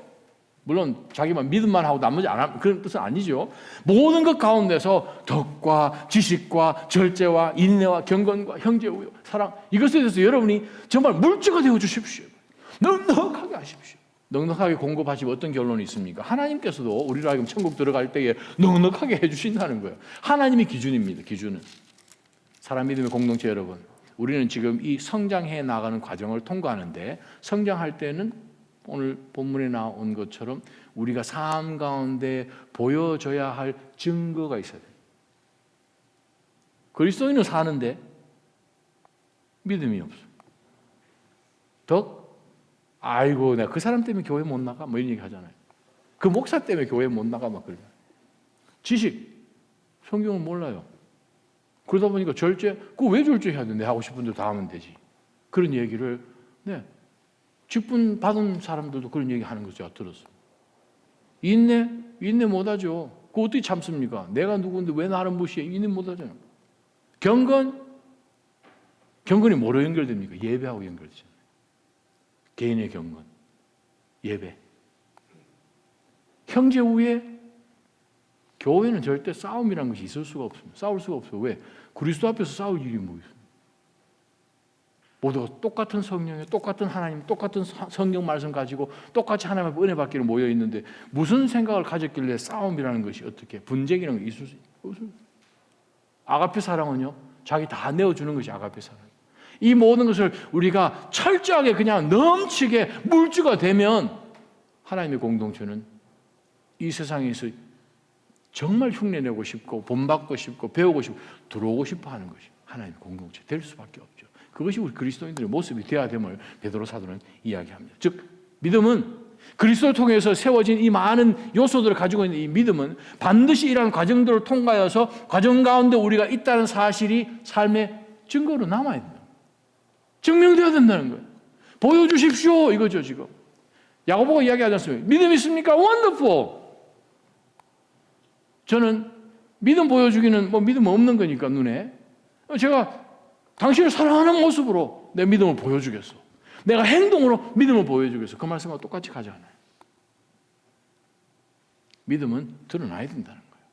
물론 자기만 믿음만 하고 나머지 안 하면 그런 뜻은 아니죠. 모든 것 가운데서 덕과 지식과 절제와 인내와 경건과 형제우애 사랑 이것에 대해서 여러분이 정말 물주가 되어 주십시오. 넉넉하게 하십시오. 넉넉하게 공급하시면 어떤 결론이 있습니까? 하나님께서도 우리로 하여금 천국 들어갈 때에 넉넉하게 해주신다는 거예요. 하나님의 기준입니다. 기준은. 사람 믿음의 공동체 여러분, 우리는 지금 이 성장해 나가는 과정을 통과하는데 성장할 때는 오늘 본문에 나온 것처럼 우리가 삶 가운데 보여줘야 할 증거가 있어야 돼요. 그리스도인은 사는데 믿음이 없어. 덕? 아이고 내가 그 사람 때문에 교회 못 나가? 뭐 이런 얘기 하잖아요. 그 목사 때문에 교회 못 나가? 막 그러잖아요. 지식? 성경은 몰라요. 그러다 보니까 절제? 그거 왜 절제해야 돼? 내 하고 싶은 대로 다 하면 되지. 그런 얘기를 직분 받은 사람들도 그런 얘기 하는 거 제가 들었어요. 인내 못하죠. 그거 어떻게 참습니까? 내가 누구인데 왜 나를 무시해? 인내 못하잖아요. 경건이 뭐로 연결됩니까? 예배하고 연결되잖아요. 개인의 경건, 예배. 형제 우애, 교회는 절대 싸움이라는 것이 있을 수가 없습니다. 싸울 수가 없어요. 왜? 그리스도 앞에서 싸울 일이 뭐 있어요? 모두가 똑같은 성령에 똑같은 하나님, 똑같은 성경 말씀 가지고 똑같이 하나님 앞에 은혜 받기로 모여 있는데 무슨 생각을 가졌길래 싸움이라는 것이 어떻게 분쟁이라는 게 있을 수 없어요. 아가페 사랑은요, 자기 다 내어주는 것이 아가페 사랑. 이 모든 것을 우리가 철저하게 그냥 넘치게 물주가 되면 하나님의 공동체는 이 세상에서 정말 흉내내고 싶고 본받고 싶고 배우고 싶고 들어오고 싶어 하는 것이 하나님의 공동체 될 수밖에 없죠. 그것이 우리 그리스도인들의 모습이 되어야 됨을 베드로 사도는 이야기합니다. 즉 믿음은 그리스도를 통해서 세워진 이 많은 요소들을 가지고 있는 이 믿음은 반드시 이러한 과정들을 통과해서 과정 가운데 우리가 있다는 사실이 삶의 증거로 남아야 된다. 증명되어야 된다는 거예요. 보여주십시오 이거죠 지금. 야고보가 이야기하지 않습니까? 믿음 있습니까? 원더풀. 저는 믿음 보여주기는 뭐 믿음 없는 거니까 눈에 제가 당신을 사랑하는 모습으로 내 믿음을 보여주겠어. 내가 행동으로 믿음을 보여주겠어. 그 말씀과 똑같이 가잖아요. 믿음은 드러나야 된다는 거예요.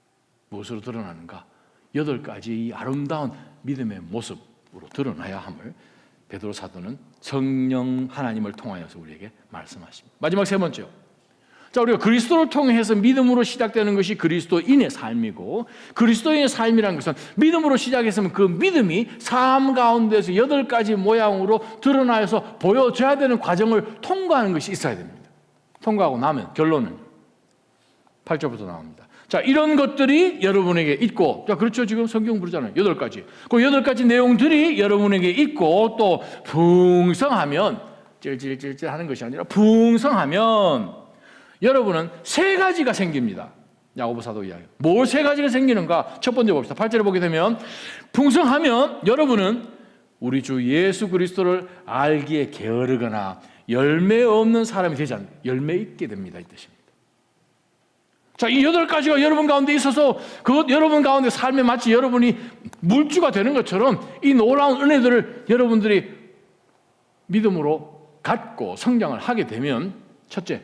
무엇으로 드러나는가? 8가지 이 아름다운 믿음의 모습으로 드러나야 함을 베드로 사도는 성령 하나님을 통하여서 우리에게 말씀하십니다. 마지막 세 번째요. 자, 우리가 그리스도를 통해서 믿음으로 시작되는 것이 그리스도인의 삶이고, 그리스도인의 삶이라는 것은 믿음으로 시작했으면 그 믿음이 삶 가운데서 8가지 모양으로 드러나서 보여줘야 되는 과정을 통과하는 것이 있어야 됩니다. 통과하고 나면 결론은 8절부터 나옵니다. 자, 이런 것들이 여러분에게 있고, 자, 그렇죠. 지금 성경 부르잖아요. 8가지. 그 8가지 내용들이 여러분에게 있고, 또 풍성하면, 찔찔찔찔 하는 것이 아니라 풍성하면, 여러분은 3가지가 생깁니다. 야고보 사도 이야기. 뭘 3가지가 생기는가? 첫 번째 봅시다. 8절에 보게 되면, 풍성하면 여러분은 우리 주 예수 그리스도를 알기에 게으르거나 열매 없는 사람이 되지 않는, 열매 있게 됩니다. 이 뜻입니다. 자, 이 8가지가 여러분 가운데 있어서 그 여러분 가운데 삶에 마치 여러분이 물주가 되는 것처럼 이 놀라운 은혜들을 여러분들이 믿음으로 갖고 성장을 하게 되면 첫째,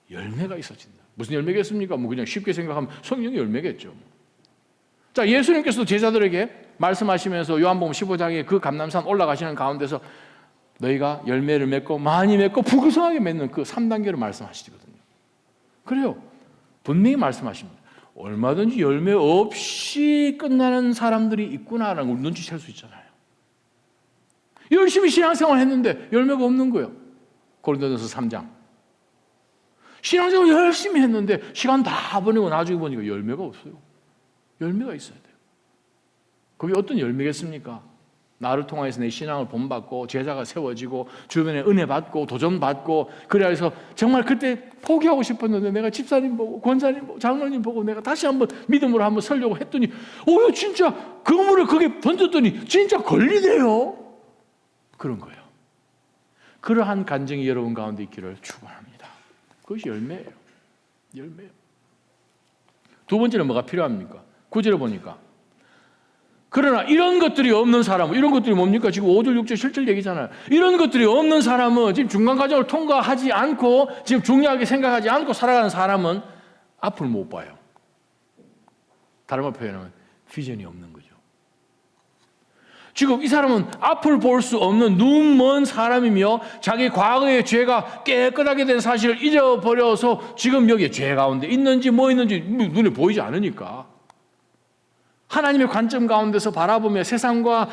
열매가 있어진다. 무슨 열매겠습니까? 뭐 그냥 쉽게 생각하면 성령의 열매겠죠. 자, 예수님께서도 제자들에게 말씀하시면서 요한복음 15장에 그 감람산 올라가시는 가운데서 너희가 열매를 맺고 많이 맺고 부귀성하게 맺는 그 3단계를 말씀하시거든요. 그래요. 분명히 말씀하십니다. 얼마든지 열매 없이 끝나는 사람들이 있구나라는 걸 눈치챌 수 있잖아요. 열심히 신앙생활 했는데 열매가 없는 거예요. 고린도전서 3장. 신앙생활 열심히 했는데 시간 다 보내고 나중에 보니까 열매가 없어요. 열매가 있어야 돼요. 그게 어떤 열매겠습니까? 나를 통해서 내 신앙을 본받고 제자가 세워지고 주변에 은혜 받고 도전 받고, 그래서 정말 그때 포기하고 싶었는데 내가 집사님 보고 권사님 보고 장로님 보고 내가 다시 한번 믿음으로 한번 설려고 했더니 진짜 그물을 거기에 던졌더니 진짜 걸리네요. 그런 거예요. 그러한 간증이 여러분 가운데 있기를 축원합니다. 그것이 열매예요. 열매예요. 두 번째는 뭐가 필요합니까? 9절에 보니까 그러나 이런 것들이 없는 사람은, 이런 것들이 뭡니까? 지금 5절, 6절, 7절 얘기잖아요. 이런 것들이 없는 사람은, 지금 중간 과정을 통과하지 않고 지금 중요하게 생각하지 않고 살아가는 사람은 앞을 못 봐요. 다른 말 표현하면 비전이 없는 거죠. 지금 이 사람은 앞을 볼 수 없는 눈먼 사람이며 자기 과거의 죄가 깨끗하게 된 사실을 잊어버려서 지금 여기에 죄 가운데 있는지 뭐 있는지 눈에 보이지 않으니까 하나님의 관점 가운데서 바라보며 세상과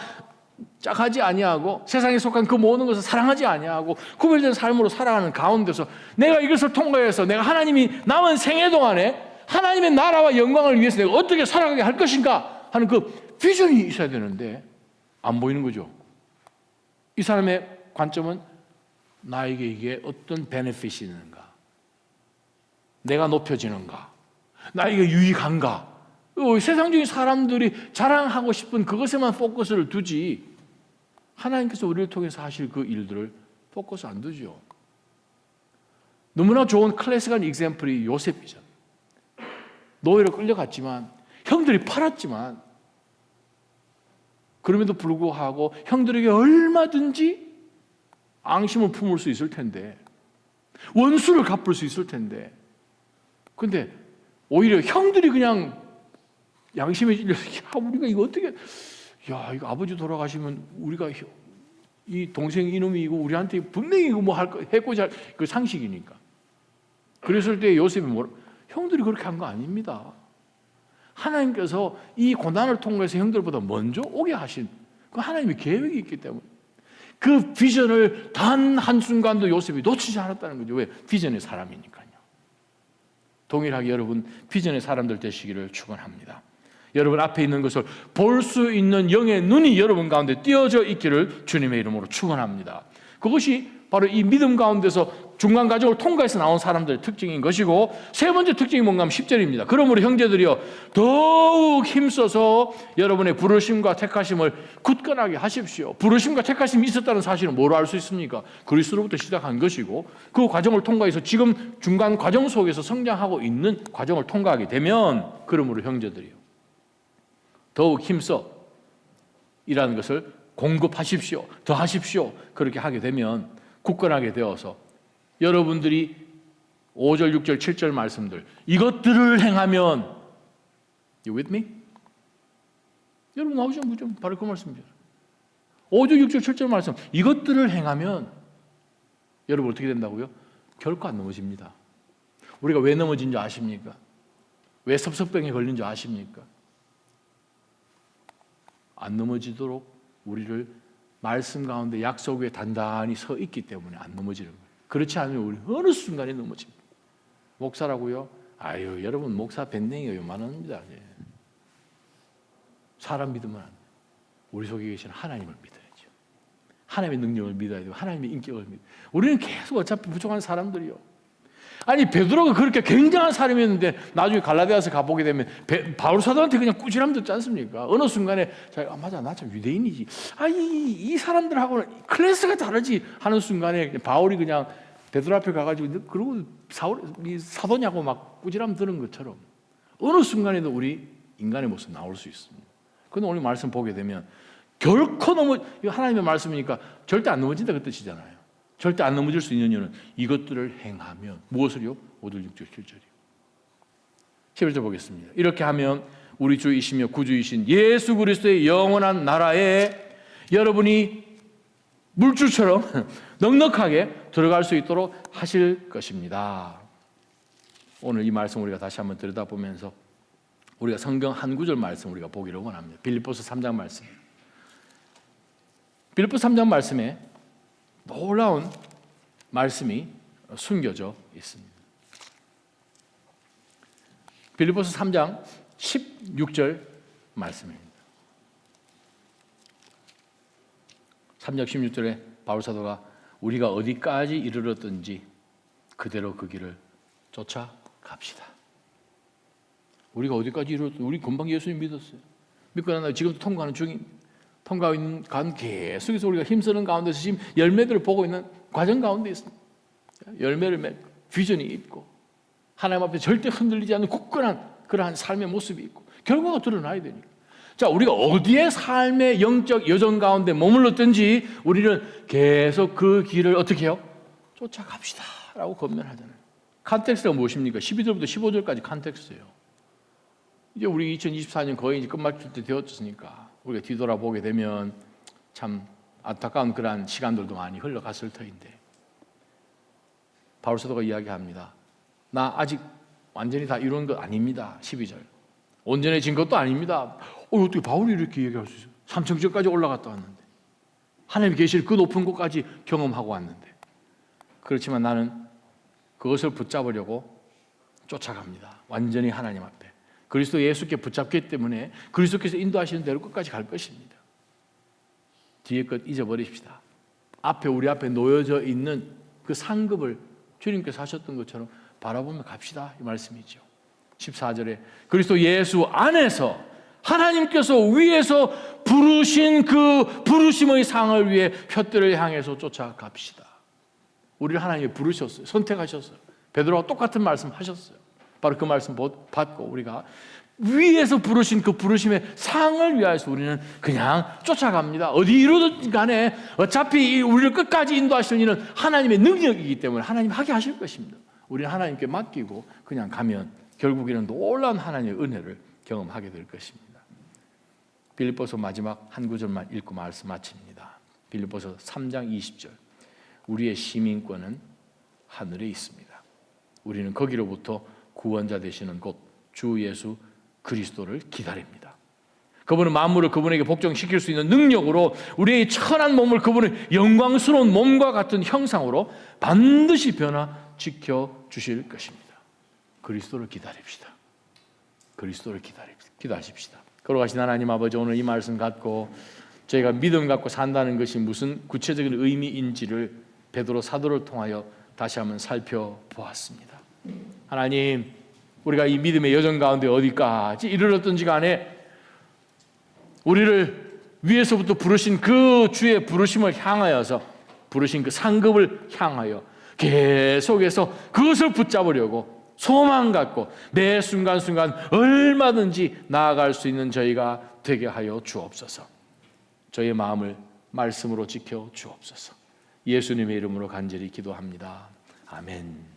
짝하지 아니하고 세상에 속한 그 모든 것을 사랑하지 아니하고 구별된 삶으로 살아가는 가운데서 내가 이것을 통과해서 내가 하나님이 남은 생애 동안에 하나님의 나라와 영광을 위해서 내가 어떻게 살아가게 할 것인가 하는 그 비전이 있어야 되는데 안 보이는 거죠. 이 사람의 관점은 나에게 이게 어떤 베네핏이 있는가, 내가 높여지는가, 나에게 유익한가, 세상적인 사람들이 자랑하고 싶은 그것에만 포커스를 두지 하나님께서 우리를 통해서 하실 그 일들을 포커스 안 두죠. 너무나 좋은 클래식한 example이 요셉이잖아요. 노예로 끌려갔지만 형들이 팔았지만 그럼에도 불구하고 형들에게 얼마든지 앙심을 품을 수 있을 텐데, 원수를 갚을 수 있을 텐데, 근데 오히려 형들이 그냥 양심에 찔려서 우리가 이거 어떻게, 이거 아버지 돌아가시면 우리가 이 동생 이놈이고 우리한테 분명히 이거 뭐 해코지 할 그 상식이니까. 그랬을 때 요셉이 형들이 그렇게 한 거 아닙니다. 하나님께서 이 고난을 통해서 형들보다 먼저 오게 하신 그 하나님의 계획이 있기 때문에 그 비전을 단 한순간도 요셉이 놓치지 않았다는 거죠. 왜? 비전의 사람이니까요. 동일하게 여러분 비전의 사람들 되시기를 축원합니다. 여러분 앞에 있는 것을 볼 수 있는 영의 눈이 여러분 가운데 띄어져 있기를 주님의 이름으로 축원합니다. 그것이 바로 이 믿음 가운데서 중간 과정을 통과해서 나온 사람들의 특징인 것이고, 세 번째 특징이 뭔가 하면 10절입니다. 그러므로 형제들이여 더욱 힘써서 여러분의 부르심과 택하심을 굳건하게 하십시오. 부르심과 택하심이 있었다는 사실은 뭐로 알 수 있습니까? 그리스도로부터 시작한 것이고, 그 과정을 통과해서 지금 중간 과정 속에서 성장하고 있는 과정을 통과하게 되면, 그러므로 형제들이여 더욱 힘써 이라는 것을 공급하십시오. 더 하십시오. 그렇게 하게 되면 굳건하게 되어서 여러분들이 5절, 6절, 7절 말씀들 이것들을 행하면, You with me? 여러분 나오시면 뭐죠? 바로 그 말씀이죠. 5절, 6절, 7절 말씀 이것들을 행하면 여러분 어떻게 된다고요? 결코 안 넘어집니다. 우리가 왜 넘어진 줄 아십니까? 왜 섭섭병에 걸린 줄 아십니까? 안 넘어지도록 우리를 말씀 가운데 약속 위에 단단히 서 있기 때문에 안 넘어지는 거예요. 그렇지 않으면 우리 어느 순간에 넘어집니다. 목사라고요? 아유, 여러분 목사 밴댕이가 요만합니다. 사람 믿으면 안 돼요. 우리 속에 계신 하나님을 믿어야죠. 하나님의 능력을 믿어야 되고 하나님의 인격을 믿어야 돼요. 우리는 계속 어차피 부족한 사람들이요. 아니 베드로가 그렇게 굉장한 사람이었는데 나중에 갈라디아서 가보게 되면 바울 사도한테 그냥 꾸지람 듣지 않습니까? 어느 순간에 자기가 맞아 나 참 유대인이지, 이 사람들하고는 클래스가 다르지 하는 순간에 바울이 그냥 베드로 앞에 가가지고 그러고 사도냐고 막 꾸지람 드는 것처럼 어느 순간에도 우리 인간의 모습 나올 수 있습니다. 그런데 오늘 말씀 보게 되면 결코 하나님의 말씀이니까 절대 안 넘어진다 그 뜻이잖아요. 절대 안 넘어질 수 있는 이유는 이것들을 행하면 무엇을요? 5절, 6절, 7절이요. 11절 보겠습니다. 이렇게 하면 우리 주이시며 구주이신 예수 그리스도의 영원한 나라에 여러분이 물줄처럼 넉넉하게 들어갈 수 있도록 하실 것입니다. 오늘 이 말씀 우리가 다시 한번 들여다보면서 우리가 성경 한 구절 말씀 우리가 보기를 원합니다. 빌립보서 3장 말씀. 빌립보서 3장 말씀에 놀라운 말씀이 숨겨져 있습니다. 빌립보서 3장 16절 말씀입니다. 3장 16절에 바울 사도가 우리가 어디까지 이르렀든지 그대로 그 길을 쫓아갑시다. 우리가 어디까지 이르렀든지 우리 금방 예수님 믿었어요. 믿고 나서 지금도 통과하는 중입니다. 통과하고 있는 가운데 계속해서 우리가 힘쓰는 가운데서 지금 열매들을 보고 있는 과정 가운데 있습니다. 열매를 맺고 비전이 있고 하나님 앞에 절대 흔들리지 않는 굳건한 그러한 삶의 모습이 있고 결과가 드러나야 되니까. 자, 우리가 어디에 삶의 영적 여정 가운데 머물렀든지 우리는 계속 그 길을 어떻게 해요? 쫓아갑시다 라고 권면하잖아요. 컨텍스트가 무엇입니까? 12절부터 15절까지 컨텍스트예요. 이제 우리 2024년 거의 이제 끝마칠 때 되었으니까 우리가 뒤돌아보게 되면 참 안타까운 그러한 시간들도 많이 흘러갔을 터인데 바울 사도가 이야기합니다. 나 아직 완전히 다 이룬 것 아닙니다. 12절. 온전해진 것도 아닙니다. 어떻게 바울이 이렇게 얘기할 수 있어요? 삼천절까지 올라갔다 왔는데 하나님이 계실 그 높은 곳까지 경험하고 왔는데 그렇지만 나는 그것을 붙잡으려고 쫓아갑니다. 완전히 하나님 앞에. 그리스도 예수께 붙잡기 때문에 그리스도께서 인도하시는 대로 끝까지 갈 것입니다. 뒤에 것 잊어버립시다. 우리 앞에 놓여져 있는 그 상급을 주님께서 하셨던 것처럼 바라보며 갑시다 이 말씀이죠. 14절에 그리스도 예수 안에서 하나님께서 위에서 부르신 그 부르심의 상을 위해 푯들을 향해서 쫓아갑시다. 우리를 하나님이 부르셨어요. 선택하셨어요. 베드로와 똑같은 말씀 하셨어요. 바로 그 말씀 받고 우리가 위에서 부르신 그 부르심의 상을 위하여서 우리는 그냥 쫓아갑니다. 어디 이루든 간에 어차피 우리를 끝까지 인도하시는 이는 하나님의 능력이기 때문에 하나님 하게 하실 것입니다. 우리는 하나님께 맡기고 그냥 가면 결국에는 놀라운 하나님의 은혜를 경험하게 될 것입니다. 빌립보서 마지막 한 구절만 읽고 말씀 마칩니다. 빌립보서 3장 20절. 우리의 시민권은 하늘에 있습니다. 우리는 거기로부터 구원자 되시는 곧 주 예수 그리스도를 기다립니다. 그분은 만물을 그분에게 복종시킬 수 있는 능력으로 우리의 천한 몸을 그분의 영광스러운 몸과 같은 형상으로 반드시 변화시켜 주실 것입니다. 그리스도를 기다립시다. 그리스도를 기다리십시다. 걸어가신 하나님 아버지, 오늘 이 말씀 갖고 저희가 믿음 갖고 산다는 것이 무슨 구체적인 의미인지를 베드로 사도를 통하여 다시 한번 살펴보았습니다. 하나님, 우리가 이 믿음의 여정 가운데 어디까지 이르렀든지 간에 우리를 위에서부터 부르신 그 주의 부르심을 향하여서, 부르신 그 상급을 향하여 계속해서 그것을 붙잡으려고 소망 갖고 매 순간순간 얼마든지 나아갈 수 있는 저희가 되게 하여 주옵소서. 저희의 마음을 말씀으로 지켜 주옵소서. 예수님의 이름으로 간절히 기도합니다. 아멘.